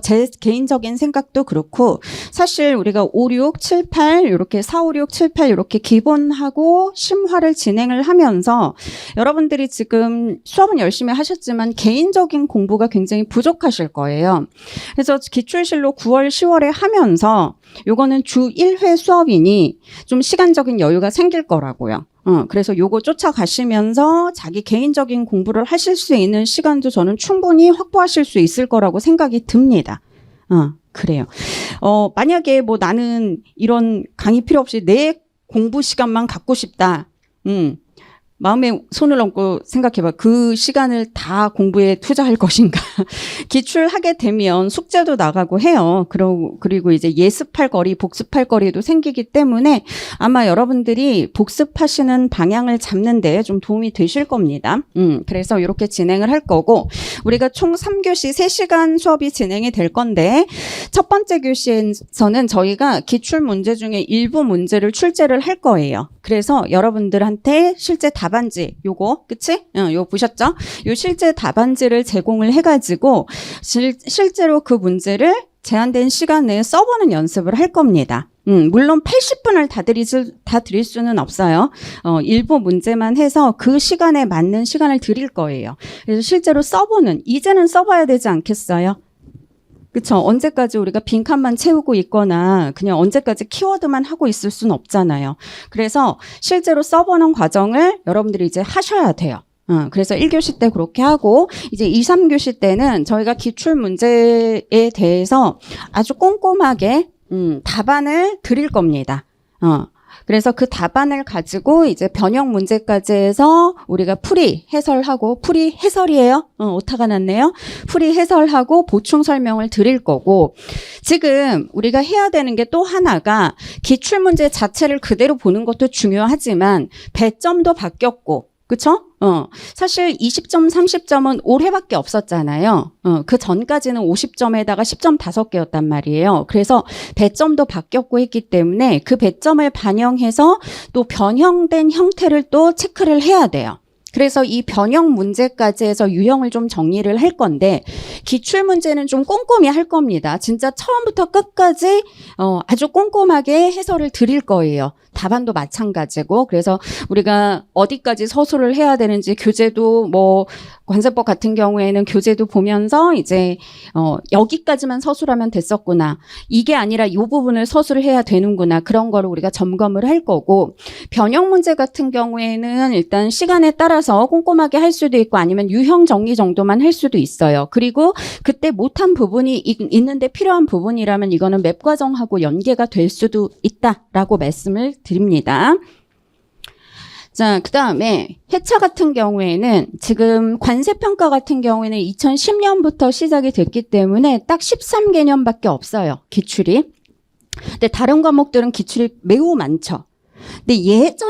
제 개인적인 생각도 그렇고 사실 우리가 5, 6, 7, 8 이렇게 4, 5, 6, 7, 8 이렇게 기본하고 심화를 진행을 하면서 여러분들이 지금 수업은 열심히 하셨지만 개인적인 공부가 굉장히 부족하실 거예요. 그래서 기출실로 9월, 10월에 하면서 요거는 주 1회 수업이니 좀 시간적인 여유가 생길 거라고요. 그래서 요거 쫓아가시면서 자기 개인적인 공부를 하실 수 있는 시간도 저는 충분히 확보하실 수 있을 거라고 생각이 듭니다. 그래요. 만약에 뭐 나는 이런 강의 필요 없이 내 공부 시간만 갖고 싶다. 마음에 손을 얹고 생각해봐. 그 시간을 다 공부에 투자할 것인가. 기출하게 되면 숙제도 나가고 해요. 그리고 이제 예습할 거리, 복습할 거리도 생기기 때문에 아마 여러분들이 복습하시는 방향을 잡는 데 좀 도움이 되실 겁니다. 그래서 이렇게 진행을 할 거고 우리가 총 3교시 3시간 수업이 진행이 될 건데 첫 번째 교시에서는 저희가 기출 문제 중에 일부 문제를 출제를 할 거예요. 그래서 여러분들한테 실제 답안지 요거 그치? 요거 보셨죠? 요 실제 답안지를 제공을 해가지고 실제로 그 문제를 제한된 시간 내에 써보는 연습을 할 겁니다. 물론 80분을 다 드릴 수는 없어요. 일부 문제만 해서 그 시간에 맞는 시간을 드릴 거예요. 그래서 실제로 이제는 써봐야 되지 않겠어요? 그쵸. 언제까지 우리가 빈칸만 채우고 있거나 그냥 언제까지 키워드만 하고 있을 수는 없잖아요. 그래서 실제로 써보는 과정을 여러분들이 이제 하셔야 돼요. 그래서 1교시 때 그렇게 하고 이제 2, 3교시 때는 저희가 기출 문제에 대해서 아주 꼼꼼하게 답안을 드릴 겁니다. 그래서 그 답안을 가지고 이제 변형 문제까지 해서 우리가 풀이 해설하고 풀이 해설이에요. 오타가 났네요. 풀이 해설하고 보충 설명을 드릴 거고 지금 우리가 해야 되는 게 또 하나가 기출 문제 자체를 그대로 보는 것도 중요하지만 배점도 바뀌었고 그쵸? 사실 20점, 30점은 올해밖에 없었잖아요. 그 전까지는 50점에다가 10점 5개였단 말이에요. 그래서 배점도 바뀌었고 했기 때문에 그 배점을 반영해서 또 변형된 형태를 또 체크를 해야 돼요. 그래서 이 변형 문제까지 해서 유형을 좀 정리를 할 건데 기출 문제는 좀 꼼꼼히 할 겁니다. 진짜 처음부터 끝까지 아주 꼼꼼하게 해설을 드릴 거예요. 답안도 마찬가지고 그래서 우리가 어디까지 서술을 해야 되는지 교재도 뭐 관세법 같은 경우에는 교재도 보면서 이제 여기까지만 서술하면 됐었구나. 이게 아니라 이 부분을 서술을 해야 되는구나. 그런 거를 우리가 점검을 할 거고 변형 문제 같은 경우에는 일단 시간에 따라서 몰아서 꼼꼼하게 할 수도 있고 아니면 유형 정리 정도만 할 수도 있어요. 그리고 그때 못한 부분이 있는데 필요한 부분이라면 이거는 맵 과정하고 연계가 될 수도 있다라고 말씀을 드립니다. 자, 그 다음에 회차 같은 경우에는 지금 관세평가 같은 경우에는 2010년부터 시작이 됐기 때문에 딱 13개년밖에 없어요. 기출이. 근데 다른 과목들은 기출이 매우 많죠. 근데 예전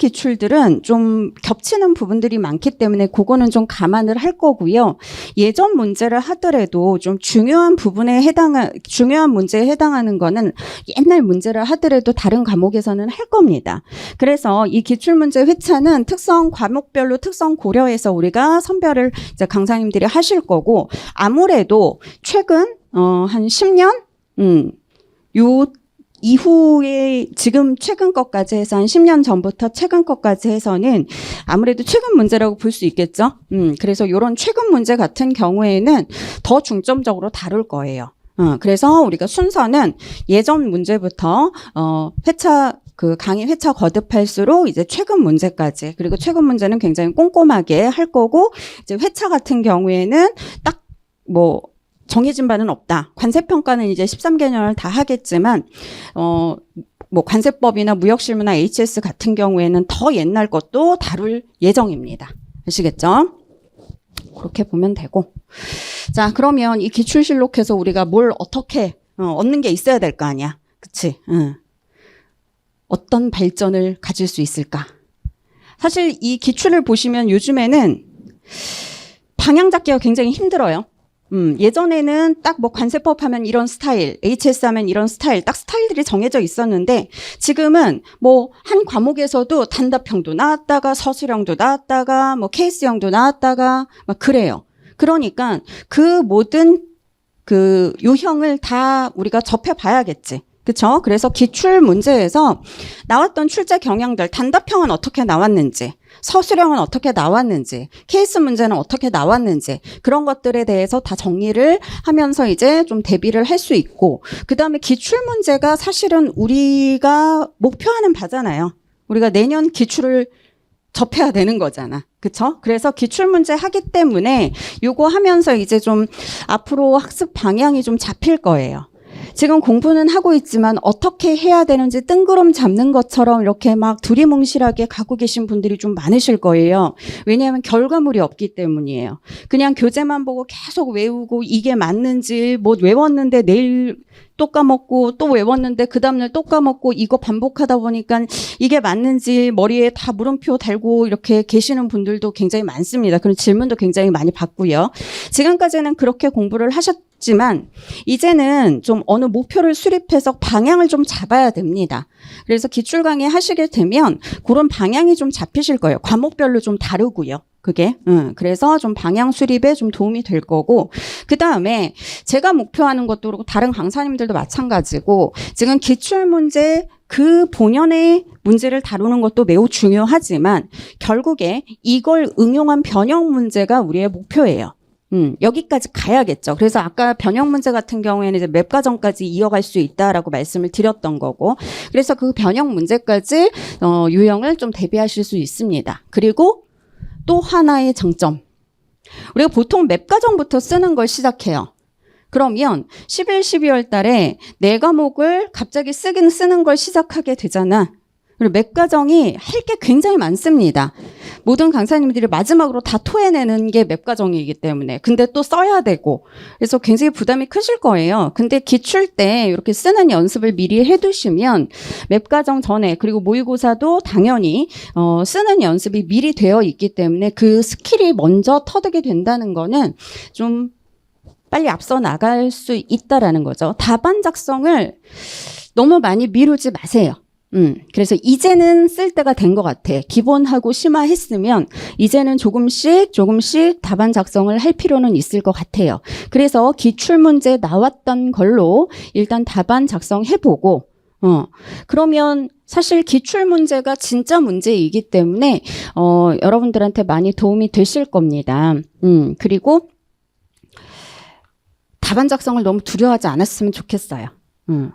기출들은 좀 겹치는 부분들이 많기 때문에 그거는 좀 감안을 할 거고요. 예전 문제를 하더라도 좀 중요한 문제에 해당하는 거는 옛날 문제를 하더라도 다른 과목에서는 할 겁니다. 그래서 이 기출문제 회차는 특성 과목별로 특성 고려해서 우리가 선별을 이제 강사님들이 하실 거고, 아무래도 최근 한 10년 요 이후에 지금 최근 것까지 해서 한 10년 전부터 최근 것까지 해서는 아무래도 최근 문제라고 볼 수 있겠죠. 그래서 이런 최근 문제 같은 경우에는 더 중점적으로 다룰 거예요. 그래서 우리가 순서는 예전 문제부터 회차 강의 회차 거듭할수록 이제 최근 문제까지, 그리고 최근 문제는 굉장히 꼼꼼하게 할 거고, 이제 회차 같은 경우에는 딱 정해진 바는 없다. 관세평가는 이제 13개년을 다 하겠지만, 관세법이나 무역실무나 HS 같은 경우에는 더 옛날 것도 다룰 예정입니다. 아시겠죠? 그렇게 보면 되고. 자, 그러면 이 기출실록에서 우리가 뭘 어떻게, 얻는 게 있어야 될 거 아니야. 그치? 어떤 발전을 가질 수 있을까? 사실 이 기출을 보시면 요즘에는 방향 잡기가 굉장히 힘들어요. 예전에는 딱 관세법 하면 이런 스타일, HS 하면 이런 스타일, 딱 스타일들이 정해져 있었는데, 지금은 한 과목에서도 단답형도 나왔다가, 서술형도 나왔다가, 케이스형도 나왔다가, 그래요. 그러니까 그 모든 유형을 다 우리가 접해봐야겠지. 그쵸? 그래서 기출 문제에서 나왔던 출제 경향들, 단답형은 어떻게 나왔는지, 서술형은 어떻게 나왔는지, 케이스 문제는 어떻게 나왔는지, 그런 것들에 대해서 다 정리를 하면서 이제 좀 대비를 할 수 있고, 그 다음에 기출 문제가 사실은 우리가 목표하는 바잖아요. 우리가 내년 기출을 접해야 되는 거잖아. 그쵸? 그래서 기출문제 하기 때문에 요거 하면서 이제 좀 앞으로 학습 방향이 좀 잡힐 거예요. 지금 공부는 하고 있지만 어떻게 해야 되는지 뜬구름 잡는 것처럼 이렇게 막 두리뭉실하게 가고 계신 분들이 좀 많으실 거예요. 왜냐하면 결과물이 없기 때문이에요. 그냥 교재만 보고 계속 외우고 이게 맞는지, 외웠는데 내일 또 까먹고 또 외웠는데 그 다음날 또 까먹고 이거 반복하다 보니까 이게 맞는지 머리에 다 물음표 달고 이렇게 계시는 분들도 굉장히 많습니다. 그런 질문도 굉장히 많이 받고요. 지금까지는 그렇게 공부를 하셨지만 이제는 좀 어느 목표를 수립해서 방향을 좀 잡아야 됩니다. 그래서 기출 강의 하시게 되면 그런 방향이 좀 잡히실 거예요. 과목별로 좀 다르고요. 그게 그래서 좀 방향 수립에 좀 도움이 될 거고, 그 다음에 제가 목표하는 것도 그렇고 다른 강사님들도 마찬가지고, 지금 기출문제 그 본연의 문제를 다루는 것도 매우 중요하지만 결국에 이걸 응용한 변형 문제가 우리의 목표예요. 여기까지 가야겠죠. 그래서 아까 변형 문제 같은 경우에는 이제 맵 과정까지 이어갈 수 있다라고 말씀을 드렸던 거고, 그래서 그 변형 문제까지 유형을 좀 대비하실 수 있습니다. 그리고 또 하나의 장점. 우리가 보통 맵 과정부터 쓰는 걸 시작해요. 그러면 11, 12월 달에 4과목을 갑자기 쓰는 걸 시작하게 되잖아. 그리고 맵 과정이 할 게 굉장히 많습니다. 모든 강사님들이 마지막으로 다 토해내는 게 맵 과정이기 때문에. 근데 또 써야 되고. 그래서 굉장히 부담이 크실 거예요. 근데 기출 때 이렇게 쓰는 연습을 미리 해두시면 맵 과정 전에, 그리고 모의고사도 당연히 쓰는 연습이 미리 되어 있기 때문에 그 스킬이 먼저 터득이 된다는 거는 좀 빨리 앞서 나갈 수 있다라는 거죠. 답안 작성을 너무 많이 미루지 마세요. 그래서 이제는 쓸 때가 된 것 같아. 기본하고 심화했으면 이제는 조금씩 답안 작성을 할 필요는 있을 것 같아요. 그래서 기출문제 나왔던 걸로 일단 답안 작성해보고, 그러면 사실 기출문제가 진짜 문제이기 때문에 여러분들한테 많이 도움이 되실 겁니다. 그리고 답안 작성을 너무 두려워하지 않았으면 좋겠어요.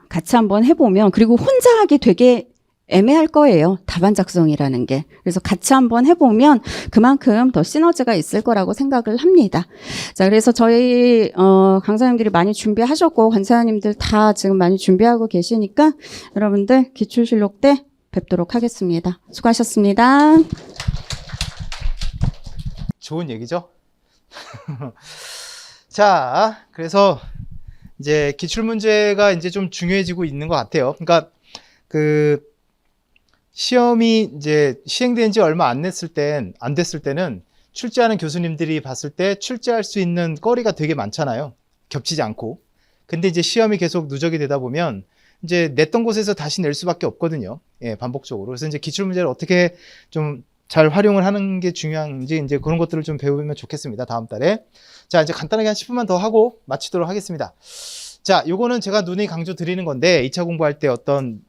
같이 한번 해보면, 그리고 혼자 하기 되게 애매할 거예요. 답안 작성이라는 게. 그래서 같이 한번 해보면 그만큼 더 시너지가 있을 거라고 생각을 합니다. 자, 그래서 저희 강사님들이 많이 준비하셨고 관사님들 다 지금 많이 준비하고 계시니까 여러분들 기출실력 때 뵙도록 하겠습니다. 수고하셨습니다. 좋은 얘기죠. 자, 그래서 이제 기출 문제가 이제 좀 중요해지고 있는 것 같아요. 그러니까 그 시험이 이제 시행된 지 얼마 안 됐을 때는 출제하는 교수님들이 봤을 때 출제할 수 있는 거리가 되게 많잖아요. 겹치지 않고. 근데 이제 시험이 계속 누적이 되다 보면 이제 냈던 곳에서 다시 낼 수밖에 없거든요. 예, 반복적으로. 그래서 이제 기출 문제를 어떻게 좀 잘 활용을 하는 게 중요한지 이제 그런 것들을 좀 배우면 좋겠습니다. 다음 달에. 자, 이제 간단하게 한 10분만 더 하고 마치도록 하겠습니다. 자, 요거는 제가 눈에 강조 드리는 건데 2차 공부할 때 어떤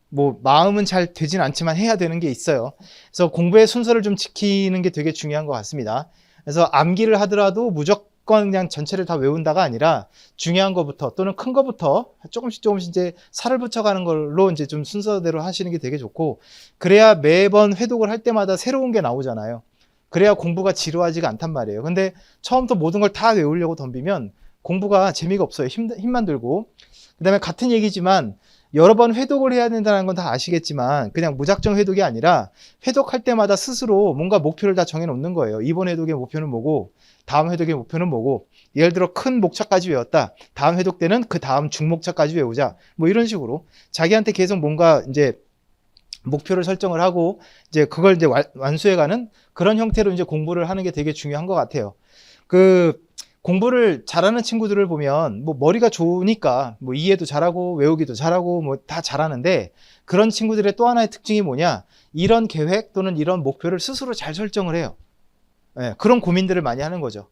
뭐 마음은 잘 되진 않지만 해야 되는 게 있어요. 그래서 공부의 순서를 좀 지키는 게 되게 중요한 것 같습니다. 그래서 암기를 하더라도 무조건 그냥 전체를 다 외운다가 아니라 중요한 것부터 또는 큰 것부터 조금씩 이제 살을 붙여가는 걸로 이제 좀 순서대로 하시는 게 되게 좋고, 그래야 매번 회독을 할 때마다 새로운 게 나오잖아요. 그래야 공부가 지루하지가 않단 말이에요. 근데 처음부터 모든 걸 다 외우려고 덤비면 공부가 재미가 없어요. 힘만 들고. 그 다음에 같은 얘기지만 여러 번 회독을 해야 된다는 건 다 아시겠지만 그냥 무작정 회독이 아니라 회독할 때마다 스스로 뭔가 목표를 다 정해놓는 거예요. 이번 회독의 목표는 뭐고 다음 회독의 목표는 뭐고, 예를 들어 큰 목차까지 외웠다. 다음 회독 때는 그 다음 중목차까지 외우자. 뭐 이런 식으로 자기한테 계속 뭔가 이제 목표를 설정을 하고 이제 그걸 이제 완수해가는 그런 형태로 이제 공부를 하는 게 되게 중요한 것 같아요. 그 공부를 잘하는 친구들을 보면 뭐 머리가 좋으니까 뭐 이해도 잘하고 외우기도 잘하고 뭐 다 잘하는데, 그런 친구들의 또 하나의 특징이 뭐냐, 이런 계획 또는 이런 목표를 스스로 잘 설정을 해요. 예, 그런 고민들을 많이 하는 거죠.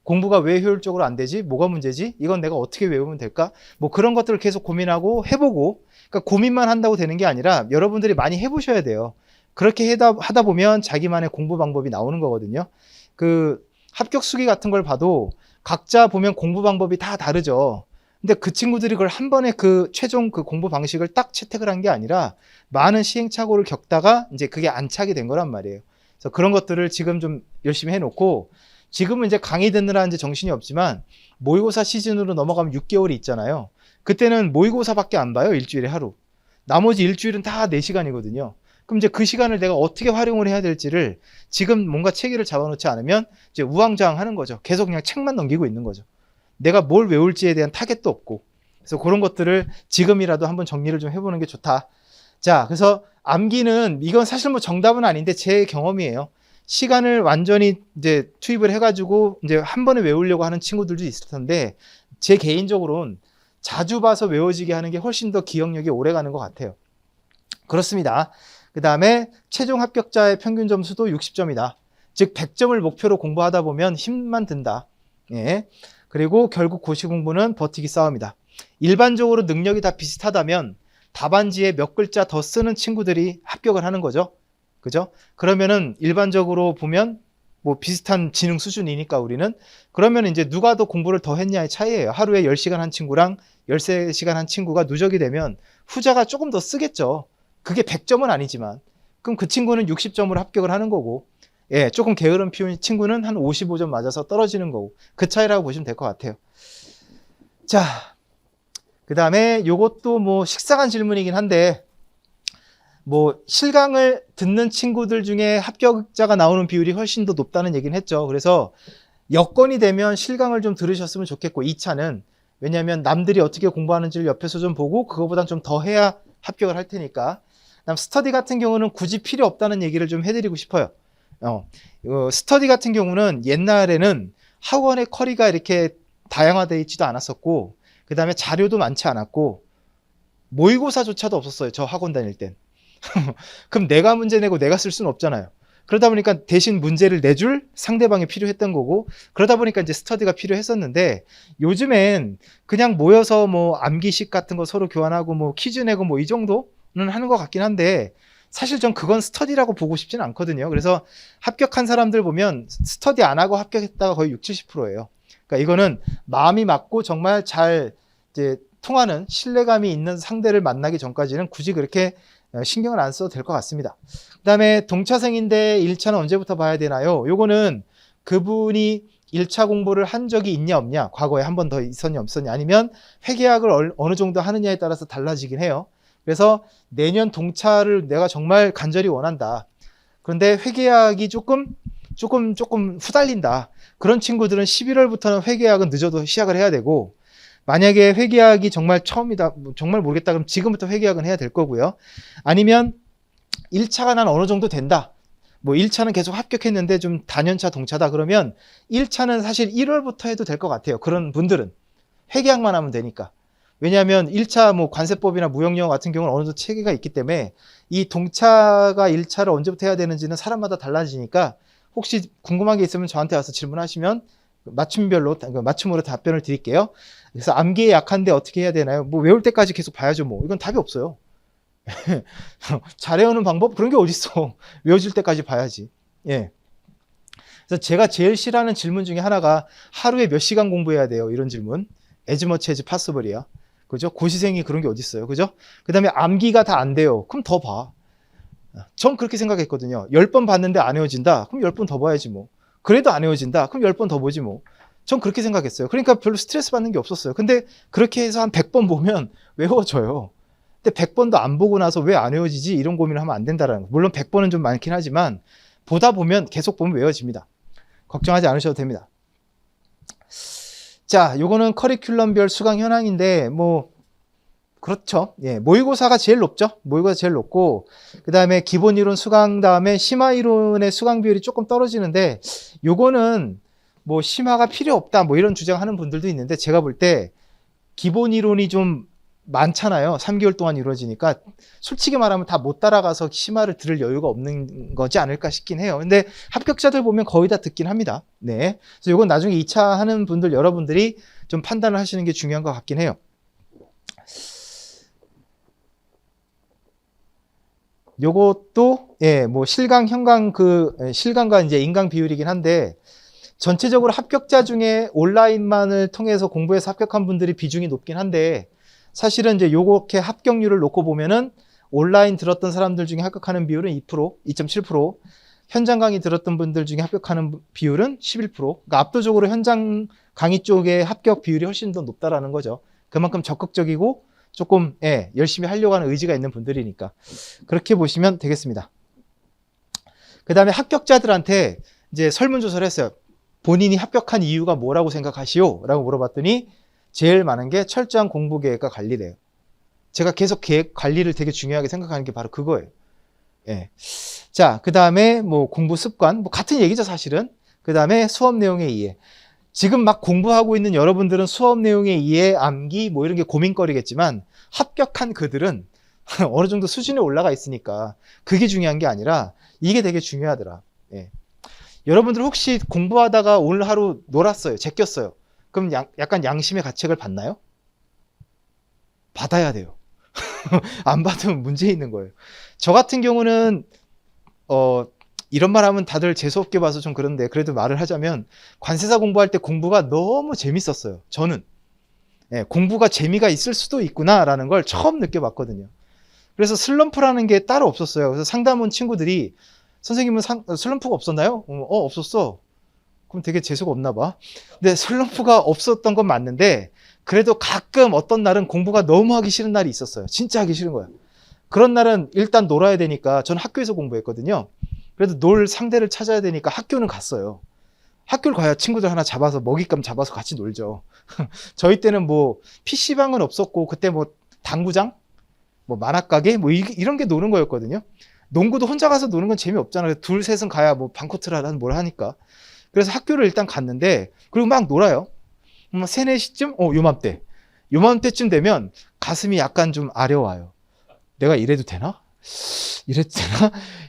공부가 왜 효율적으로 안 되지? 뭐가 문제지? 이건 내가 어떻게 외우면 될까? 뭐 그런 것들을 계속 고민하고 해보고, 그러니까 고민만 한다고 되는 게 아니라 여러분들이 많이 해보셔야 돼요. 그렇게 하다 보면 자기만의 공부 방법이 나오는 거거든요. 그 합격 수기 같은 걸 봐도 각자 보면 공부 방법이 다 다르죠. 근데 그 친구들이 그걸 한 번에 그 최종 그 공부 방식을 딱 채택을 한 게 아니라 많은 시행착오를 겪다가 이제 그게 안착이 된 거란 말이에요. 그래서 그런 것들을 지금 좀 열심히 해놓고, 지금은 이제 강의 듣느라 이제 정신이 없지만 모의고사 시즌으로 넘어가면 6개월이 있잖아요. 그때는 모의고사밖에 안 봐요. 일주일에 하루. 나머지 일주일은 다 4시간이거든요. 그럼 이제 그 시간을 내가 어떻게 활용을 해야 될지를 지금 뭔가 체계를 잡아놓지 않으면 이제 우왕좌왕하는 거죠. 계속 그냥 책만 넘기고 있는 거죠. 내가 뭘 외울지에 대한 타겟도 없고. 그래서 그런 것들을 지금이라도 한번 정리를 좀 해보는 게 좋다. 자, 그래서 암기는 이건 사실 뭐 정답은 아닌데 제 경험이에요. 시간을 완전히 이제 투입을 해가지고 이제 한 번에 외우려고 하는 친구들도 있을 텐데, 제 개인적으로는 자주 봐서 외워지게 하는 게 훨씬 더 기억력이 오래 가는 것 같아요. 그렇습니다. 그 다음에 최종 합격자의 평균 점수도 60점이다. 즉 100점을 목표로 공부하다 보면 힘만 든다. 예. 그리고 결국 고시 공부는 버티기 싸움이다. 일반적으로 능력이 다 비슷하다면 답안지에 몇 글자 더 쓰는 친구들이 합격을 하는 거죠. 그죠? 그러면은 일반적으로 보면 뭐 비슷한 지능 수준이니까 우리는, 그러면 이제 누가 더 공부를 더 했냐의 차이예요. 하루에 10시간 한 친구랑 13시간 한 친구가 누적이 되면 후자가 조금 더 쓰겠죠. 그게 100점은 아니지만. 그럼 그 친구는 60점으로 합격을 하는 거고, 예, 조금 게으름 피운 친구는 한 55점 맞아서 떨어지는 거고, 그 차이라고 보시면 될 것 같아요. 자, 그 다음에 요것도 뭐 식상한 질문이긴 한데, 뭐 실강을 듣는 친구들 중에 합격자가 나오는 비율이 훨씬 더 높다는 얘기는 했죠. 그래서 여건이 되면 실강을 좀 들으셨으면 좋겠고, 2차는 왜냐하면 남들이 어떻게 공부하는지를 옆에서 좀 보고 그거보단 좀 더 해야 합격을 할 테니까. 그다음 스터디 같은 경우는 굳이 필요 없다는 얘기를 좀 해드리고 싶어요. 스터디 같은 경우는 옛날에는 학원의 커리가 이렇게 다양화되어 있지도 않았었고, 그 다음에 자료도 많지 않았고, 모의고사조차도 없었어요. 저 학원 다닐 땐. 그럼 내가 문제 내고 내가 쓸 수는 없잖아요. 그러다 보니까 대신 문제를 내줄 상대방이 필요했던 거고, 그러다 보니까 이제 스터디가 필요했었는데, 요즘엔 그냥 모여서 뭐 암기식 같은 거 서로 교환하고 뭐 퀴즈 내고 뭐 이 정도는 하는 것 같긴 한데, 사실 전 그건 스터디라고 보고 싶진 않거든요. 그래서 합격한 사람들 보면 스터디 안 하고 합격했다가 거의 60, 70%예요. 그러니까 이거는 마음이 맞고 정말 잘 이제 통하는 신뢰감이 있는 상대를 만나기 전까지는 굳이 그렇게 신경을 안 써도 될 것 같습니다. 그 다음에 동차생인데 1차는 언제부터 봐야 되나요? 요거는 그분이 1차 공부를 한 적이 있냐 없냐, 과거에 한 번 더 있었냐 없었냐, 아니면 회계학을 어느 정도 하느냐에 따라서 달라지긴 해요. 그래서 내년 동차를 내가 정말 간절히 원한다. 그런데 회계학이 조금 후달린다. 그런 친구들은 11월부터는 회계학은 늦어도 시작을 해야 되고, 만약에 회계학이 정말 처음이다, 정말 모르겠다, 그럼 지금부터 회계학은 해야 될 거고요. 아니면 1차가 난 어느 정도 된다. 뭐 1차는 계속 합격했는데 좀 다년차 동차다. 그러면 1차는 사실 1월부터 해도 될 것 같아요. 그런 분들은 회계학만 하면 되니까. 왜냐하면 1차 뭐 관세법이나 무역영어 같은 경우는 어느 정도 체계가 있기 때문에 이 동차가 1차를 언제부터 해야 되는지는 사람마다 달라지니까, 혹시 궁금한 게 있으면 저한테 와서 질문하시면 맞춤으로 답변을 드릴게요. 그래서 암기에 약한데 어떻게 해야 되나요? 뭐 외울 때까지 계속 봐야죠. 뭐 이건 답이 없어요. 잘 외우는 방법? 그런 게 어딨어. 외워질 때까지 봐야지. 예. 그래서 제가 제일 싫어하는 질문 중에 하나가 하루에 몇 시간 공부해야 돼요? 이런 질문. as much as possible이야. 그죠? 고시생이 그런 게 어딨어요. 그죠? 그 다음에 암기가 다 안 돼요. 그럼 더 봐. 전 그렇게 생각했거든요. 10번 봤는데 안 외워진다? 그럼 10번 더 봐야지 뭐. 그래도 안 외워진다? 그럼 10번 더 보지 뭐. 전 그렇게 생각했어요. 그러니까 별로 스트레스 받는 게 없었어요. 근데 그렇게 해서 한 100번 보면 외워져요. 근데 100번도 안 보고 나서 왜 안 외워지지? 이런 고민을 하면 안 된다라는 거. 물론 100번은 좀 많긴 하지만 보다 보면 계속 보면 외워집니다. 걱정하지 않으셔도 됩니다. 자, 요거는 커리큘럼별 수강 현황인데 뭐 그렇죠. 예, 모의고사가 제일 높죠. 모의고사 제일 높고, 그 다음에 기본 이론 수강 다음에 심화 이론의 수강 비율이 조금 떨어지는데, 요거는 뭐 심화가 필요 없다 뭐 이런 주장하는 분들도 있는데, 제가 볼 때 기본 이론이 좀 많잖아요. 3개월 동안 이루어지니까 솔직히 말하면 다 못 따라가서 심화를 들을 여유가 없는 거지 않을까 싶긴 해요. 근데 합격자들 보면 거의 다 듣긴 합니다. 네, 그래서 요건 나중에 2차 하는 분들 여러분들이 좀 판단을 하시는 게 중요한 것 같긴 해요. 요것도 예, 뭐 실강, 현강 실강과 이제 인강 비율이긴 한데, 전체적으로 합격자 중에 온라인만을 통해서 공부해서 합격한 분들이 비중이 높긴 한데, 사실은 이제 요렇게 합격률을 놓고 보면은 온라인 들었던 사람들 중에 합격하는 비율은 2%, 2.7%, 현장 강의 들었던 분들 중에 합격하는 비율은 11%. 그러니까 압도적으로 현장 강의 쪽의 합격 비율이 훨씬 더 높다라는 거죠. 그만큼 적극적이고 조금 열심히 하려고 하는 의지가 있는 분들이니까 그렇게 보시면 되겠습니다. 그 다음에 합격자들한테 이제 설문조사를 했어요. 본인이 합격한 이유가 뭐라고 생각하시오? 라고 물어봤더니 제일 많은 게 철저한 공부 계획과 관리래요. 제가 계속 계획 관리를 되게 중요하게 생각하는 게 바로 그거예요. 예. 자, 그 다음에 뭐 공부 습관, 뭐 같은 얘기죠 사실은. 그 다음에 수업 내용의 이해. 지금 막 공부하고 있는 여러분들은 수업 내용의 이해, 암기 뭐 이런 게 고민거리겠지만, 합격한 그들은 어느 정도 수준에 올라가 있으니까 그게 중요한 게 아니라 이게 되게 중요하더라. 예. 여러분들 혹시 공부하다가 오늘 하루 놀았어요, 제꼈어요. 그럼 약간 양심의 가책을 받나요? 받아야 돼요. 안 받으면 문제 있는 거예요. 저 같은 경우는 이런 말 하면 다들 재수없게 봐서 좀 그런데, 그래도 말을 하자면 관세사 공부할 때 공부가 너무 재밌었어요. 저는 공부가 재미가 있을 수도 있구나라는 걸 처음 느껴봤거든요. 그래서 슬럼프라는 게 따로 없었어요. 그래서 상담 온 친구들이 선생님은 슬럼프가 없었나요? 없었어. 그럼 되게 재수가 없나 봐. 근데 슬럼프가 없었던 건 맞는데, 그래도 가끔 어떤 날은 공부가 너무 하기 싫은 날이 있었어요. 진짜 하기 싫은 거야. 그런 날은 일단 놀아야 되니까, 전 학교에서 공부했거든요. 그래도 놀 상대를 찾아야 되니까 학교는 갔어요. 학교를 가야 친구들 하나 잡아서 먹잇감 잡아서 같이 놀죠. 저희 때는 뭐 PC방은 없었고, 그때 뭐 당구장, 뭐 만화가게 뭐 이런 게 노는 거였거든요. 농구도 혼자 가서 노는 건 재미없잖아요. 둘 셋은 가야 뭐 방코트라든 뭘 하니까. 그래서 학교를 일단 갔는데, 그리고 막 놀아요. 3, 4시쯤? 요맘때쯤 되면 가슴이 약간 좀 아려와요. 내가 이래도 되나?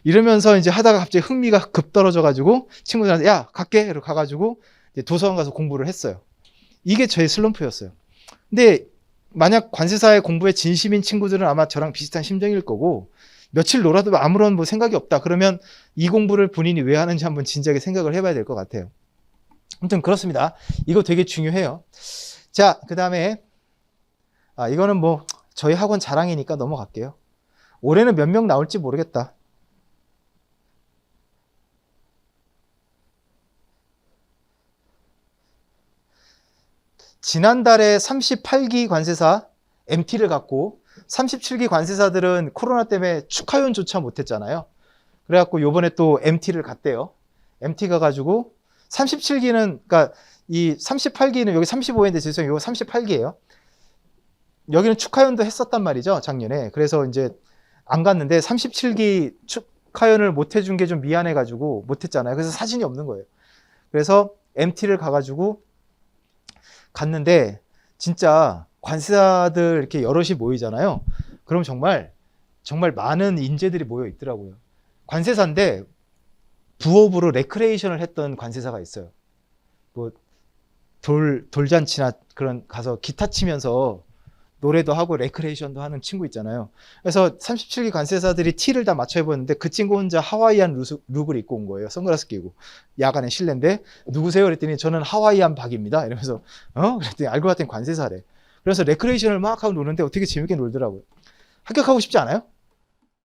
이러면서 이제 하다가 갑자기 흥미가 급 떨어져가지고 친구들한테 야, 갈게! 이러고 가가지고 이제 도서관 가서 공부를 했어요. 이게 저의 슬럼프였어요. 근데 만약 관세사의 공부에 진심인 친구들은 아마 저랑 비슷한 심정일 거고, 며칠 놀아도 아무런 뭐 생각이 없다. 그러면 이 공부를 본인이 왜 하는지 한번 진지하게 생각을 해봐야 될 것 같아요. 아무튼 그렇습니다. 이거 되게 중요해요. 자, 그 다음에 이거는 뭐 저희 학원 자랑이니까 넘어갈게요. 올해는 몇 명 나올지 모르겠다. 지난달에 38기 관세사 MT를 갖고 37기 관세사들은 코로나 때문에 축하연조차 못했잖아요. 그래갖고 요번에 또 MT를 갔대요. MT 가가지고 37기는, 그러니까 이 38기는 여기 35회인데 죄송해요. 이거 38기예요. 여기는 축하연도 했었단 말이죠, 작년에. 그래서 이제 안 갔는데 37기 축하연을 못 해준 게 좀 미안해가지고 못했잖아요. 그래서 사진이 없는 거예요. 그래서 MT를 가가지고 갔는데 진짜 관세사들 이렇게 여럿이 모이잖아요. 그럼 정말 많은 인재들이 모여 있더라고요. 관세사인데 부업으로 레크레이션을 했던 관세사가 있어요. 뭐 돌잔치나 그런 가서 기타 치면서 노래도 하고 레크레이션도 하는 친구 있잖아요. 그래서 37기 관세사들이 티를 다 맞춰 입었는데 그 친구 혼자 하와이안 룩을 입고 온 거예요. 선글라스 끼고. 야간에 실내인데 누구세요? 그랬더니 저는 하와이안 박입니다. 이러면서 그랬더니 알고 봤더니 관세사래. 그래서 레크레이션을 막 하고 노는데 어떻게 재밌게 놀더라고요. 합격하고 싶지 않아요?